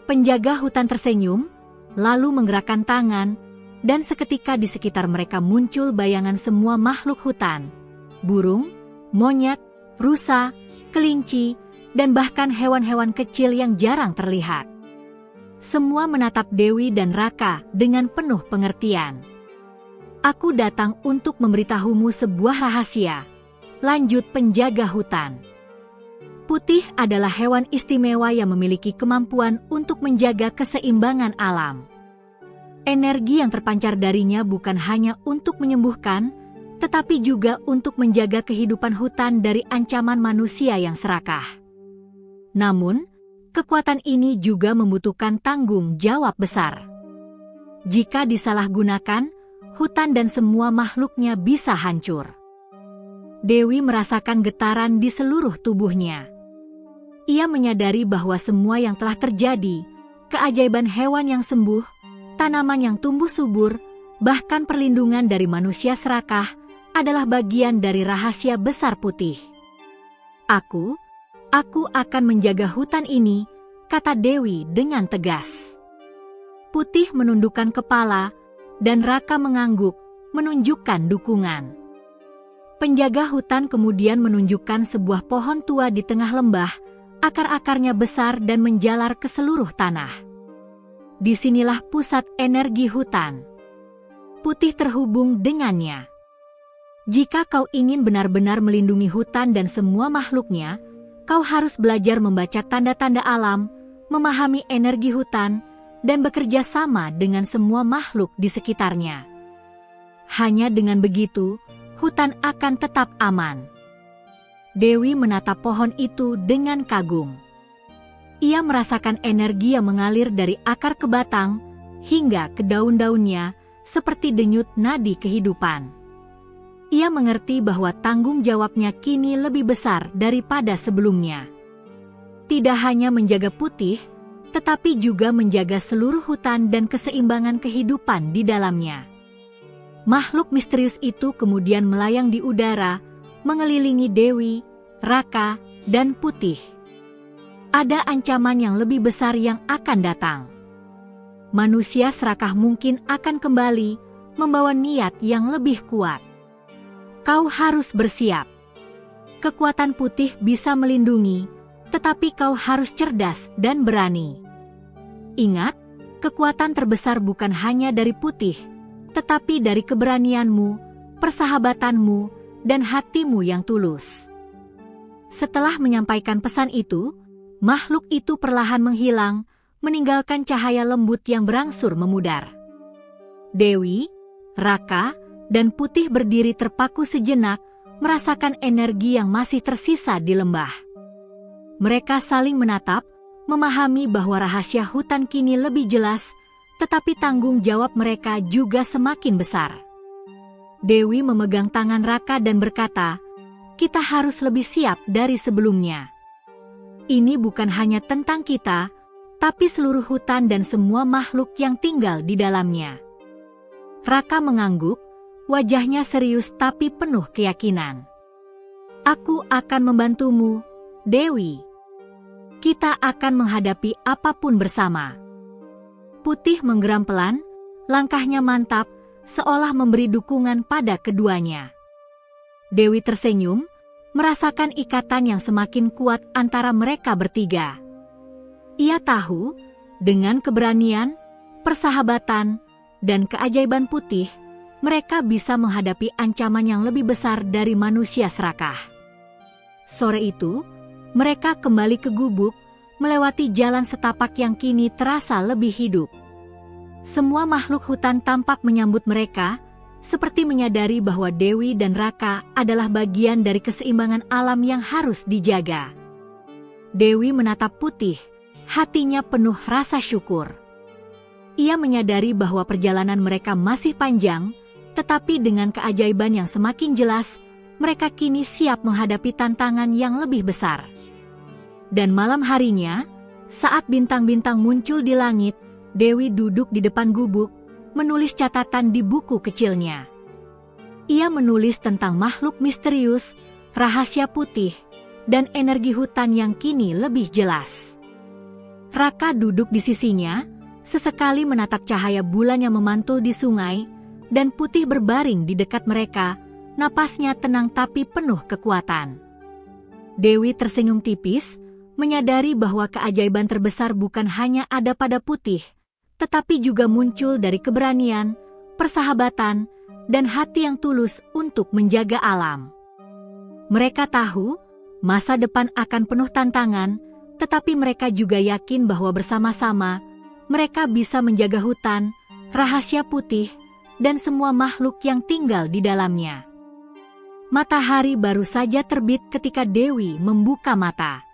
Penjaga hutan tersenyum, lalu menggerakkan tangan, dan seketika di sekitar mereka muncul bayangan semua makhluk hutan. Burung, monyet, rusa, kelinci, dan bahkan hewan-hewan kecil yang jarang terlihat. Semua menatap Dewi dan Raka dengan penuh pengertian. Aku datang untuk memberitahumu sebuah rahasia, lanjut penjaga hutan. Putih adalah hewan istimewa yang memiliki kemampuan untuk menjaga keseimbangan alam. Energi yang terpancar darinya bukan hanya untuk menyembuhkan, tetapi juga untuk menjaga kehidupan hutan dari ancaman manusia yang serakah. Namun, kekuatan ini juga membutuhkan tanggung jawab besar. Jika disalahgunakan, hutan dan semua makhluknya bisa hancur. Dewi merasakan getaran di seluruh tubuhnya. Ia menyadari bahwa semua yang telah terjadi, keajaiban hewan yang sembuh, tanaman yang tumbuh subur, bahkan perlindungan dari manusia serakah, adalah bagian dari rahasia besar Putih. Aku akan menjaga hutan ini, kata Dewi dengan tegas. Putih menundukkan kepala, dan Raka mengangguk, menunjukkan dukungan. Penjaga hutan kemudian menunjukkan sebuah pohon tua di tengah lembah, akar-akarnya besar dan menjalar ke seluruh tanah. Disinilah pusat energi hutan. Putih terhubung dengannya. Jika kau ingin benar-benar melindungi hutan dan semua makhluknya, kau harus belajar membaca tanda-tanda alam, memahami energi hutan, dan bekerja sama dengan semua makhluk di sekitarnya. Hanya dengan begitu, hutan akan tetap aman. Dewi menatap pohon itu dengan kagum. Ia merasakan energi yang mengalir dari akar ke batang, hingga ke daun-daunnya, seperti denyut nadi kehidupan. Ia mengerti bahwa tanggung jawabnya kini lebih besar daripada sebelumnya. Tidak hanya menjaga Putih, tetapi juga menjaga seluruh hutan dan keseimbangan kehidupan di dalamnya. Makhluk misterius itu kemudian melayang di udara, mengelilingi Dewi, Raka, dan Putih. Ada ancaman yang lebih besar yang akan datang. Manusia serakah mungkin akan kembali, membawa niat yang lebih kuat. Kau harus bersiap. Kekuatan Putih bisa melindungi, tetapi kau harus cerdas dan berani. Ingat, kekuatan terbesar bukan hanya dari Putih, tetapi dari keberanianmu, persahabatanmu, dan hatimu yang tulus. Setelah menyampaikan pesan itu, makhluk itu perlahan menghilang, meninggalkan cahaya lembut yang berangsur memudar. Dewi, Raka, dan Putih berdiri terpaku sejenak, merasakan energi yang masih tersisa di lembah. Mereka saling menatap, memahami bahwa rahasia hutan kini lebih jelas, tetapi tanggung jawab mereka juga semakin besar. Dewi memegang tangan Raka dan berkata, "Kita harus lebih siap dari sebelumnya. Ini bukan hanya tentang kita, tapi seluruh hutan dan semua makhluk yang tinggal di dalamnya." Raka mengangguk, wajahnya serius tapi penuh keyakinan. "Aku akan membantumu, Dewi. Kita akan menghadapi apapun bersama." Putih menggeram pelan, langkahnya mantap, seolah memberi dukungan pada keduanya. Dewi tersenyum, merasakan ikatan yang semakin kuat antara mereka bertiga. Ia tahu, dengan keberanian, persahabatan, dan keajaiban Putih, mereka bisa menghadapi ancaman yang lebih besar dari manusia serakah. Sore itu, mereka kembali ke gubuk, melewati jalan setapak yang kini terasa lebih hidup. Semua makhluk hutan tampak menyambut mereka, seperti menyadari bahwa Dewi dan Raka adalah bagian dari keseimbangan alam yang harus dijaga. Dewi menatap Putih, hatinya penuh rasa syukur. Ia menyadari bahwa perjalanan mereka masih panjang, tetapi dengan keajaiban yang semakin jelas, mereka kini siap menghadapi tantangan yang lebih besar. Dan malam harinya, saat bintang-bintang muncul di langit, Dewi duduk di depan gubuk, menulis catatan di buku kecilnya. Ia menulis tentang makhluk misterius, rahasia putih, dan energi hutan yang kini lebih jelas. Raka duduk di sisinya, sesekali menatap cahaya bulan yang memantul di sungai, dan Putih berbaring di dekat mereka, napasnya tenang tapi penuh kekuatan. Dewi tersenyum tipis, menyadari bahwa keajaiban terbesar bukan hanya ada pada Putih, tetapi juga muncul dari keberanian, persahabatan, dan hati yang tulus untuk menjaga alam. Mereka tahu, masa depan akan penuh tantangan, tetapi mereka juga yakin bahwa bersama-sama, mereka bisa menjaga hutan, rahasia putih, dan semua makhluk yang tinggal di dalamnya. Matahari baru saja terbit ketika Dewi membuka mata.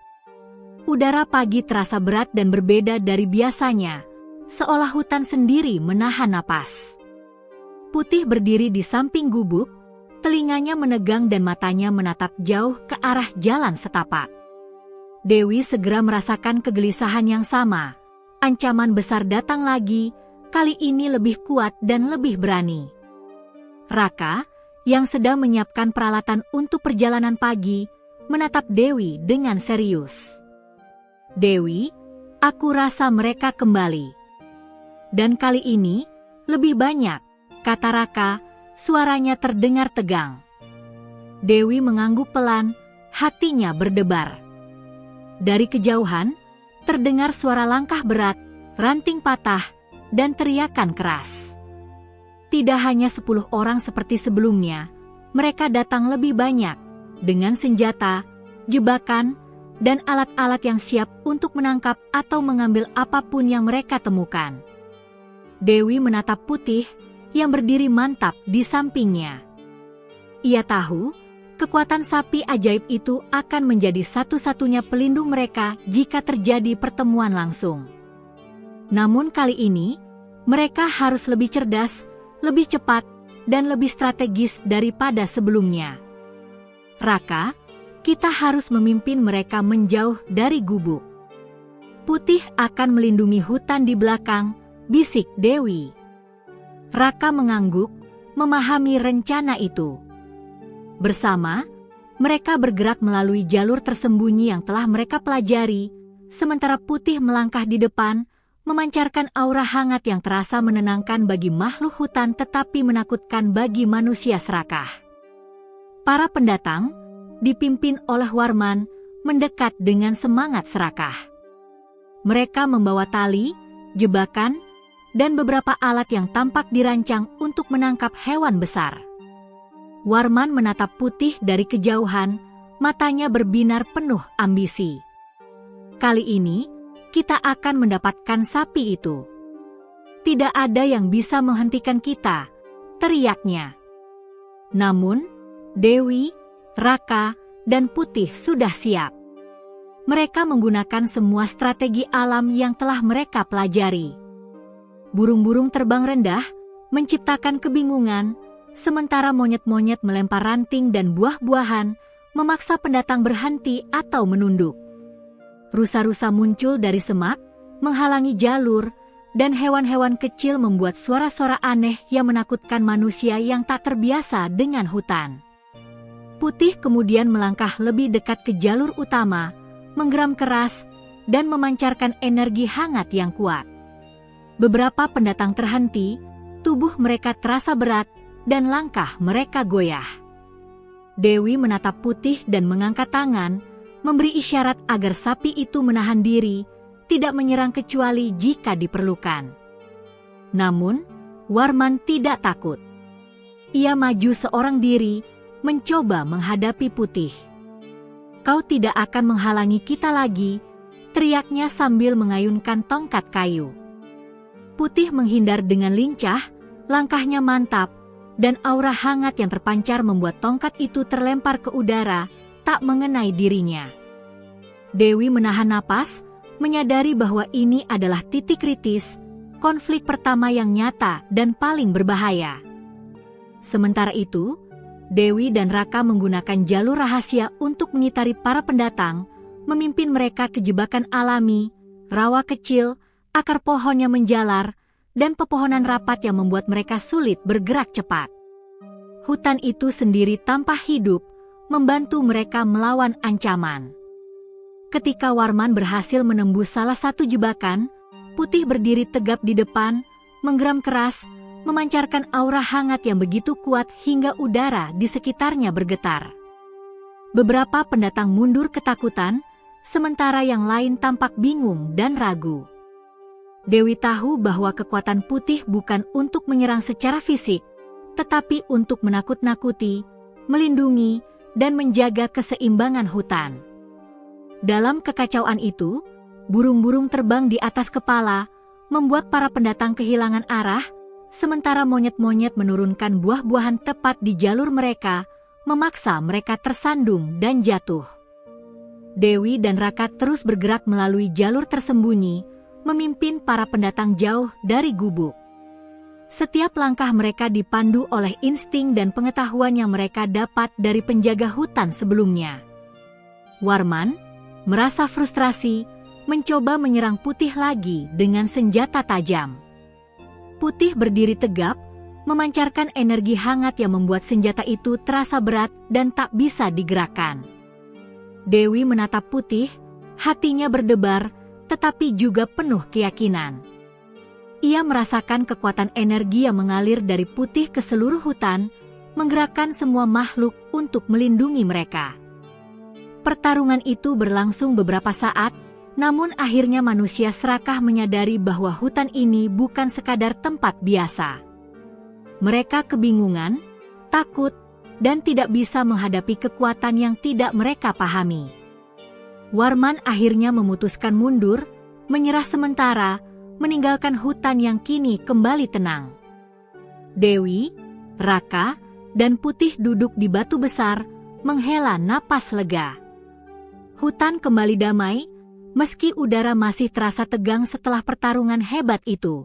Udara pagi terasa berat dan berbeda dari biasanya, seolah hutan sendiri menahan napas. Putih berdiri di samping gubuk, telinganya menegang dan matanya menatap jauh ke arah jalan setapak. Dewi segera merasakan kegelisahan yang sama. Ancaman besar datang lagi, kali ini lebih kuat dan lebih berani. Raka, yang sedang menyiapkan peralatan untuk perjalanan pagi, menatap Dewi dengan serius. Dewi, aku rasa mereka kembali. Dan kali ini, lebih banyak, kata Raka, suaranya terdengar tegang. Dewi mengangguk pelan, hatinya berdebar. Dari kejauhan, terdengar suara langkah berat, ranting patah, dan teriakan keras. Tidak hanya 10 orang seperti sebelumnya, mereka datang lebih banyak, dengan senjata, jebakan, dan alat-alat yang siap untuk menangkap atau mengambil apapun yang mereka temukan. Dewi menatap Putih, yang berdiri mantap di sampingnya. Ia tahu, kekuatan sapi ajaib itu akan menjadi satu-satunya pelindung mereka jika terjadi pertemuan langsung. Namun kali ini, mereka harus lebih cerdas, lebih cepat, dan lebih strategis daripada sebelumnya. Raka, kita harus memimpin mereka menjauh dari gubuk. Putih akan melindungi hutan di belakang, bisik Dewi. Raka mengangguk, memahami rencana itu. Bersama, mereka bergerak melalui jalur tersembunyi yang telah mereka pelajari, sementara Putih melangkah di depan, memancarkan aura hangat yang terasa menenangkan bagi makhluk hutan tetapi menakutkan bagi manusia serakah. Para pendatang, dipimpin oleh Warman, mendekat dengan semangat serakah. Mereka membawa tali, jebakan, dan beberapa alat yang tampak dirancang untuk menangkap hewan besar. Warman menatap Putih dari kejauhan, matanya berbinar penuh ambisi. Kali ini, kita akan mendapatkan sapi itu. Tidak ada yang bisa menghentikan kita, teriaknya. Namun, Dewi, Raka, dan Putih sudah siap. Mereka menggunakan semua strategi alam yang telah mereka pelajari. Burung-burung terbang rendah, menciptakan kebingungan, sementara monyet-monyet melempar ranting dan buah-buahan, memaksa pendatang berhenti atau menunduk. Rusa-rusa muncul dari semak, menghalangi jalur, dan hewan-hewan kecil membuat suara-suara aneh yang menakutkan manusia yang tak terbiasa dengan hutan. Putih kemudian melangkah lebih dekat ke jalur utama, menggeram keras, dan memancarkan energi hangat yang kuat. Beberapa pendatang terhenti, tubuh mereka terasa berat, dan langkah mereka goyah. Dewi menatap Putih dan mengangkat tangan, memberi isyarat agar sapi itu menahan diri, tidak menyerang kecuali jika diperlukan. Namun, Warman tidak takut. Ia maju seorang diri, mencoba menghadapi Putih. "Kau tidak akan menghalangi kita lagi," teriaknya sambil mengayunkan tongkat kayu. Putih menghindar dengan lincah, langkahnya mantap, dan aura hangat yang terpancar membuat tongkat itu terlempar ke udara, tak mengenai dirinya. Dewi menahan napas, menyadari bahwa ini adalah titik kritis, konflik pertama yang nyata dan paling berbahaya. Sementara itu, Dewi dan Raka menggunakan jalur rahasia untuk mengitari para pendatang, memimpin mereka ke jebakan alami, rawa kecil, akar pohon yang menjalar, dan pepohonan rapat yang membuat mereka sulit bergerak cepat. Hutan itu sendiri tanpa hidup, membantu mereka melawan ancaman. Ketika Warman berhasil menembus salah satu jebakan, Putih berdiri tegap di depan, menggeram keras, memancarkan aura hangat yang begitu kuat hingga udara di sekitarnya bergetar. Beberapa pendatang mundur ketakutan, sementara yang lain tampak bingung dan ragu. Dewi tahu bahwa kekuatan Putih bukan untuk menyerang secara fisik, tetapi untuk menakut-nakuti, melindungi, dan menjaga keseimbangan hutan. Dalam kekacauan itu, burung-burung terbang di atas kepala, membuat para pendatang kehilangan arah, sementara monyet-monyet menurunkan buah-buahan tepat di jalur mereka, memaksa mereka tersandung dan jatuh. Dewi dan Raka terus bergerak melalui jalur tersembunyi, memimpin para pendatang jauh dari gubuk. Setiap langkah mereka dipandu oleh insting dan pengetahuan yang mereka dapat dari penjaga hutan sebelumnya. Warman merasa frustrasi, mencoba menyerang Putih lagi dengan senjata tajam. Putih berdiri tegap, memancarkan energi hangat yang membuat senjata itu terasa berat dan tak bisa digerakkan. Dewi menatap Putih, hatinya berdebar, tetapi juga penuh keyakinan. Ia merasakan kekuatan energi yang mengalir dari Putih ke seluruh hutan, menggerakkan semua makhluk untuk melindungi mereka. Pertarungan itu berlangsung beberapa saat, namun akhirnya manusia serakah menyadari bahwa hutan ini bukan sekadar tempat biasa. Mereka kebingungan, takut, dan tidak bisa menghadapi kekuatan yang tidak mereka pahami. Warman akhirnya memutuskan mundur, menyerah sementara, meninggalkan hutan yang kini kembali tenang. Dewi, Raka, dan Putih duduk di batu besar, menghela napas lega. Hutan kembali damai, meski udara masih terasa tegang setelah pertarungan hebat itu.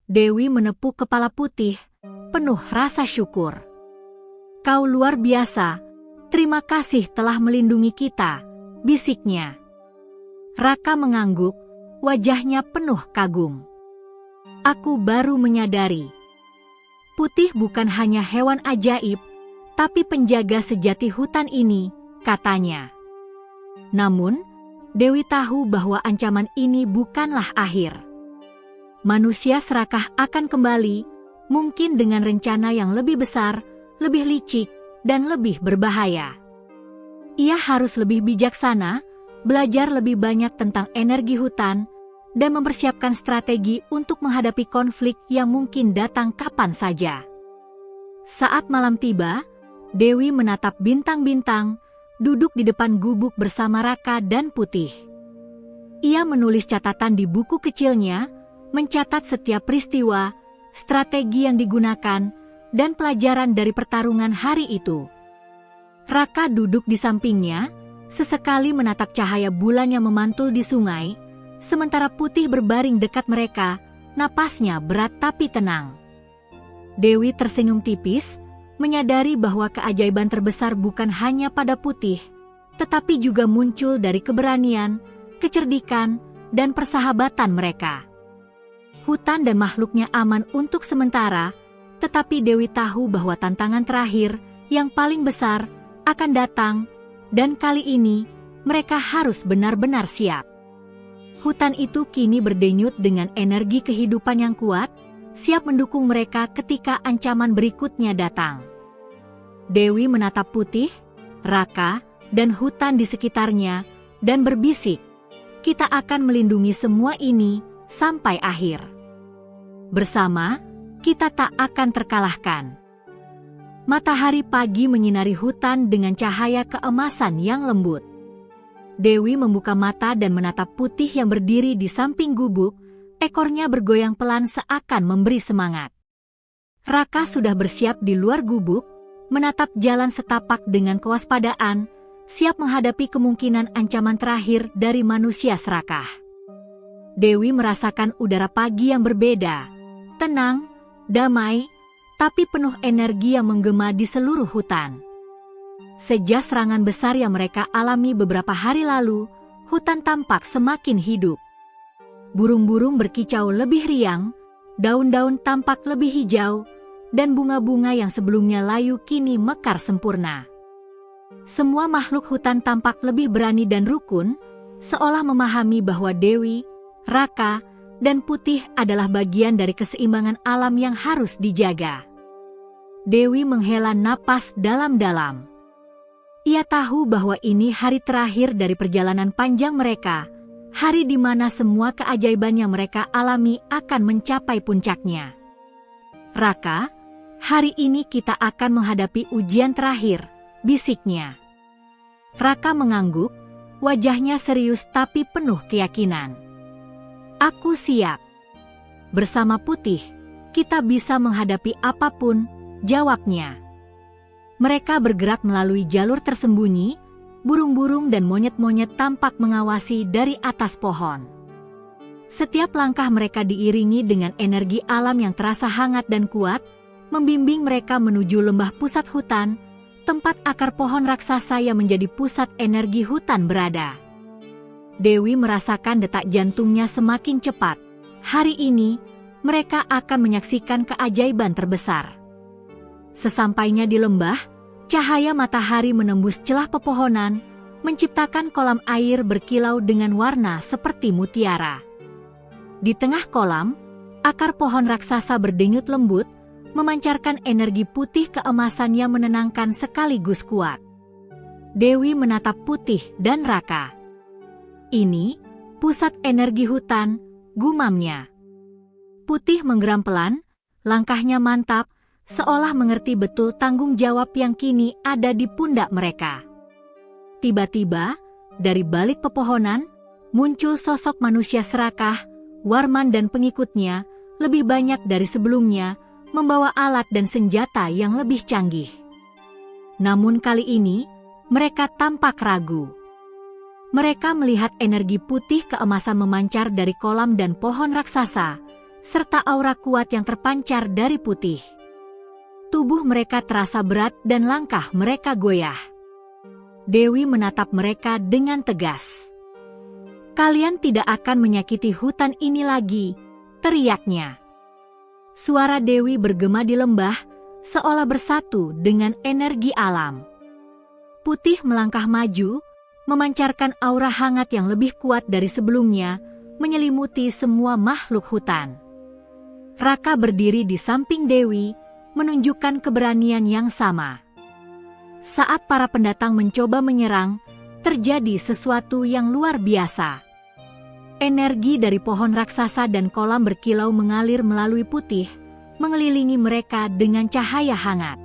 Dewi menepuk kepala Putih, penuh rasa syukur. "Kau luar biasa, terima kasih telah melindungi kita," bisiknya. Raka mengangguk, wajahnya penuh kagum. "Aku baru menyadari. Putih bukan hanya hewan ajaib, tapi penjaga sejati hutan ini," katanya. Namun, Dewi tahu bahwa ancaman ini bukanlah akhir. Manusia serakah akan kembali, mungkin dengan rencana yang lebih besar, lebih licik, dan lebih berbahaya. Ia harus lebih bijaksana, belajar lebih banyak tentang energi hutan, dan mempersiapkan strategi untuk menghadapi konflik yang mungkin datang kapan saja. Saat malam tiba, Dewi menatap bintang-bintang, duduk di depan gubuk bersama Raka dan Putih. Ia menulis catatan di buku kecilnya, mencatat setiap peristiwa, strategi yang digunakan, dan pelajaran dari pertarungan hari itu. Raka duduk di sampingnya, sesekali menatap cahaya bulan yang memantul di sungai, sementara Putih berbaring dekat mereka, napasnya berat tapi tenang. Dewi tersenyum tipis, menyadari bahwa keajaiban terbesar bukan hanya pada Putih, tetapi juga muncul dari keberanian, kecerdikan, dan persahabatan mereka. Hutan dan makhluknya aman untuk sementara, tetapi Dewi tahu bahwa tantangan terakhir, yang paling besar, akan datang, dan kali ini, mereka harus benar-benar siap. Hutan itu kini berdenyut dengan energi kehidupan yang kuat, siap mendukung mereka ketika ancaman berikutnya datang. Dewi menatap Putih, Raka, dan hutan di sekitarnya, dan berbisik, "Kita akan melindungi semua ini sampai akhir. Bersama, kita tak akan terkalahkan." Matahari pagi menyinari hutan dengan cahaya keemasan yang lembut. Dewi membuka mata dan menatap Putih yang berdiri di samping gubuk, ekornya bergoyang pelan seakan memberi semangat. Raka sudah bersiap di luar gubuk, menatap jalan setapak dengan kewaspadaan, siap menghadapi kemungkinan ancaman terakhir dari manusia serakah. Dewi merasakan udara pagi yang berbeda, tenang, damai, tapi penuh energi yang menggema di seluruh hutan. Sejak serangan besar yang mereka alami beberapa hari lalu, hutan tampak semakin hidup. Burung-burung berkicau lebih riang, daun-daun tampak lebih hijau, dan bunga-bunga yang sebelumnya layu kini mekar sempurna. Semua makhluk hutan tampak lebih berani dan rukun, seolah memahami bahwa Dewi, Raka, dan Putih adalah bagian dari keseimbangan alam yang harus dijaga. Dewi menghela napas dalam-dalam. Ia tahu bahwa ini hari terakhir dari perjalanan panjang mereka, hari di mana semua keajaiban yang mereka alami akan mencapai puncaknya. Raka, hari ini kita akan menghadapi ujian terakhir, bisiknya. Raka mengangguk, wajahnya serius tapi penuh keyakinan. Aku siap. Bersama Putih, kita bisa menghadapi apapun, jawabnya. Mereka bergerak melalui jalur tersembunyi, burung-burung dan monyet-monyet tampak mengawasi dari atas pohon. Setiap langkah mereka diiringi dengan energi alam yang terasa hangat dan kuat, membimbing mereka menuju lembah pusat hutan, tempat akar pohon raksasa yang menjadi pusat energi hutan berada. Dewi merasakan detak jantungnya semakin cepat. Hari ini, mereka akan menyaksikan keajaiban terbesar. Sesampainya di lembah, cahaya matahari menembus celah pepohonan, menciptakan kolam air berkilau dengan warna seperti mutiara. Di tengah kolam, akar pohon raksasa berdenyut lembut, memancarkan energi putih keemasan yang menenangkan sekaligus kuat. Dewi menatap Putih dan Raka. Ini, pusat energi hutan, gumamnya. Putih menggeram pelan, langkahnya mantap, seolah mengerti betul tanggung jawab yang kini ada di pundak mereka. Tiba-tiba, dari balik pepohonan, muncul sosok manusia serakah, Warman dan pengikutnya, lebih banyak dari sebelumnya, membawa alat dan senjata yang lebih canggih. Namun kali ini, mereka tampak ragu. Mereka melihat energi putih keemasan memancar dari kolam dan pohon raksasa, serta aura kuat yang terpancar dari Putih. Tubuh mereka terasa berat dan langkah mereka goyah. Dewi menatap mereka dengan tegas. "Kalian tidak akan menyakiti hutan ini lagi," teriaknya. Suara Dewi bergema di lembah, seolah bersatu dengan energi alam. Putih melangkah maju, memancarkan aura hangat yang lebih kuat dari sebelumnya, menyelimuti semua makhluk hutan. Raka berdiri di samping Dewi, menunjukkan keberanian yang sama. Saat para pendatang mencoba menyerang, terjadi sesuatu yang luar biasa. Energi dari pohon raksasa dan kolam berkilau mengalir melalui Putih, mengelilingi mereka dengan cahaya hangat.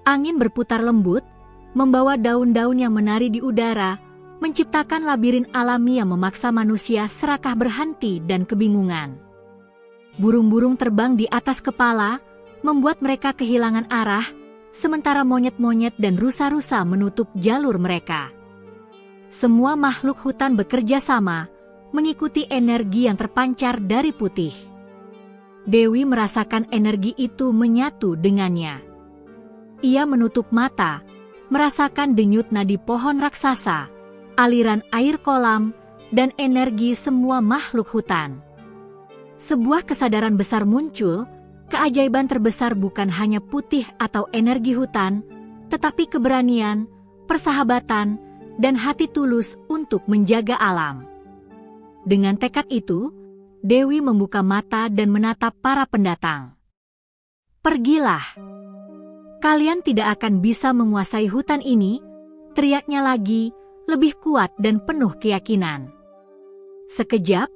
Angin berputar lembut, membawa daun-daun yang menari di udara, menciptakan labirin alami yang memaksa manusia serakah berhenti dan kebingungan. Burung-burung terbang di atas kepala, membuat mereka kehilangan arah, sementara monyet-monyet dan rusa-rusa menutup jalur mereka. Semua makhluk hutan bekerja sama, mengikuti energi yang terpancar dari Putih. Dewi merasakan energi itu menyatu dengannya. Ia menutup mata, merasakan denyut nadi pohon raksasa, aliran air kolam, dan energi semua makhluk hutan. Sebuah kesadaran besar muncul, keajaiban terbesar bukan hanya Putih atau energi hutan, tetapi keberanian, persahabatan, dan hati tulus untuk menjaga alam. Dengan tekad itu, Dewi membuka mata dan menatap para pendatang. "Pergilah. Kalian tidak akan bisa menguasai hutan ini," teriaknya lagi, lebih kuat dan penuh keyakinan. Sekejap,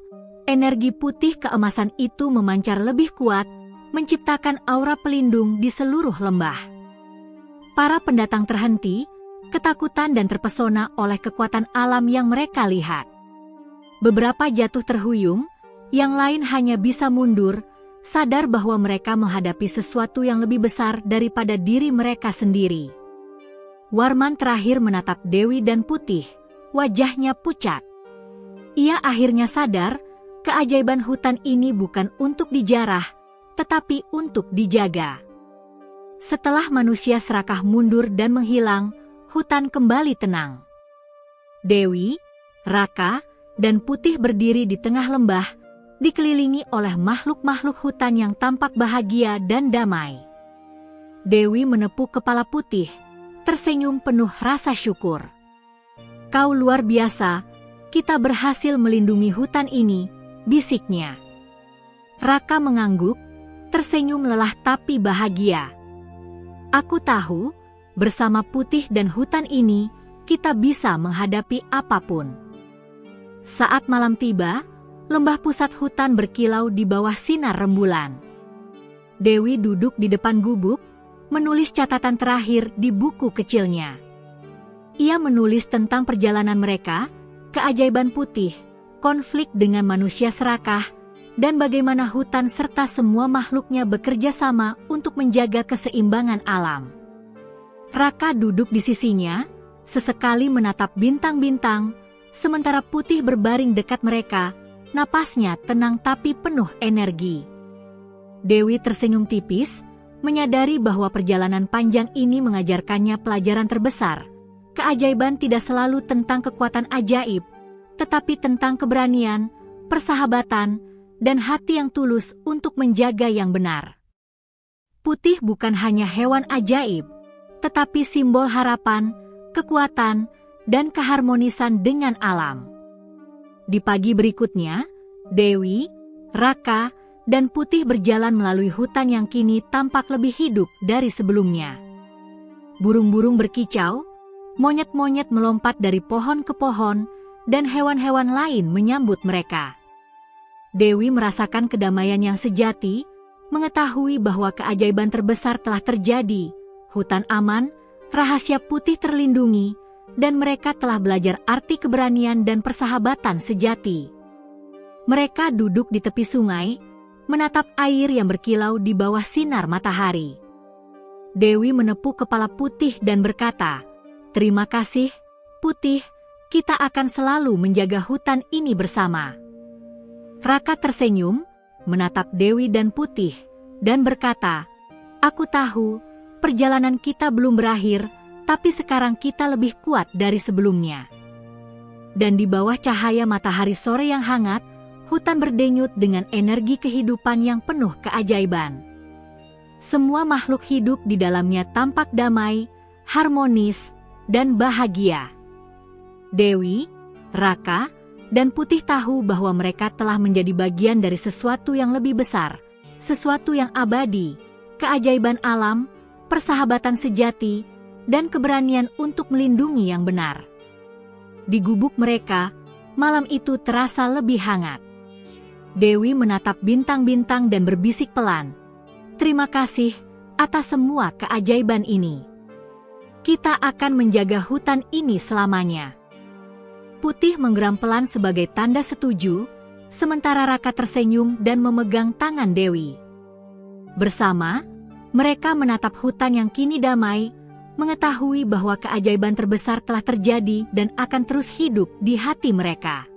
energi putih keemasan itu memancar lebih kuat, menciptakan aura pelindung di seluruh lembah. Para pendatang terhenti, ketakutan dan terpesona oleh kekuatan alam yang mereka lihat. Beberapa jatuh terhuyung, yang lain hanya bisa mundur, sadar bahwa mereka menghadapi sesuatu yang lebih besar daripada diri mereka sendiri. Warman terakhir menatap Dewi dan Putih, wajahnya pucat. Ia akhirnya sadar, keajaiban hutan ini bukan untuk dijarah, tetapi untuk dijaga. Setelah manusia serakah mundur dan menghilang, hutan kembali tenang. Dewi, Raka, dan Putih berdiri di tengah lembah, dikelilingi oleh makhluk-makhluk hutan yang tampak bahagia dan damai. Dewi menepuk kepala Putih, tersenyum penuh rasa syukur. "Kau luar biasa, kita berhasil melindungi hutan ini," bisiknya. Raka mengangguk, tersenyum lelah tapi bahagia. "Aku tahu, bersama Putih dan hutan ini, kita bisa menghadapi apapun." Saat malam tiba, lembah pusat hutan berkilau di bawah sinar rembulan. Dewi duduk di depan gubuk, menulis catatan terakhir di buku kecilnya. Ia menulis tentang perjalanan mereka, keajaiban Putih, konflik dengan manusia serakah, dan bagaimana hutan serta semua makhluknya bekerja sama untuk menjaga keseimbangan alam. Raka duduk di sisinya, sesekali menatap bintang-bintang, sementara Putih berbaring dekat mereka, napasnya tenang tapi penuh energi. Dewi tersenyum tipis, menyadari bahwa perjalanan panjang ini mengajarkannya pelajaran terbesar. Keajaiban tidak selalu tentang kekuatan ajaib, tetapi tentang keberanian, persahabatan, dan hati yang tulus untuk menjaga yang benar. Putih bukan hanya hewan ajaib, tetapi simbol harapan, kekuatan, dan keharmonisan dengan alam. Di pagi berikutnya, Dewi, Raka, dan Putih berjalan melalui hutan yang kini tampak lebih hidup dari sebelumnya. Burung-burung berkicau, monyet-monyet melompat dari pohon ke pohon, dan hewan-hewan lain menyambut mereka. Dewi merasakan kedamaian yang sejati, mengetahui bahwa keajaiban terbesar telah terjadi, hutan aman, rahasia Putih terlindungi, dan mereka telah belajar arti keberanian dan persahabatan sejati. Mereka duduk di tepi sungai, menatap air yang berkilau di bawah sinar matahari. Dewi menepuk kepala Putih dan berkata, "Terima kasih, Putih, kita akan selalu menjaga hutan ini bersama." Raka tersenyum, menatap Dewi dan Putih, dan berkata, "Aku tahu, perjalanan kita belum berakhir, tapi sekarang kita lebih kuat dari sebelumnya." Dan di bawah cahaya matahari sore yang hangat, hutan berdenyut dengan energi kehidupan yang penuh keajaiban. Semua makhluk hidup di dalamnya tampak damai, harmonis, dan bahagia. Dewi, Raka, dan Putih tahu bahwa mereka telah menjadi bagian dari sesuatu yang lebih besar, sesuatu yang abadi, keajaiban alam, persahabatan sejati, dan keberanian untuk melindungi yang benar. Di gubuk mereka, malam itu terasa lebih hangat. Dewi menatap bintang-bintang dan berbisik pelan, "Terima kasih atas semua keajaiban ini. Kita akan menjaga hutan ini selamanya." Putih menggeram pelan sebagai tanda setuju, sementara Raka tersenyum dan memegang tangan Dewi. Bersama, mereka menatap hutan yang kini damai, mengetahui bahwa keajaiban terbesar telah terjadi dan akan terus hidup di hati mereka.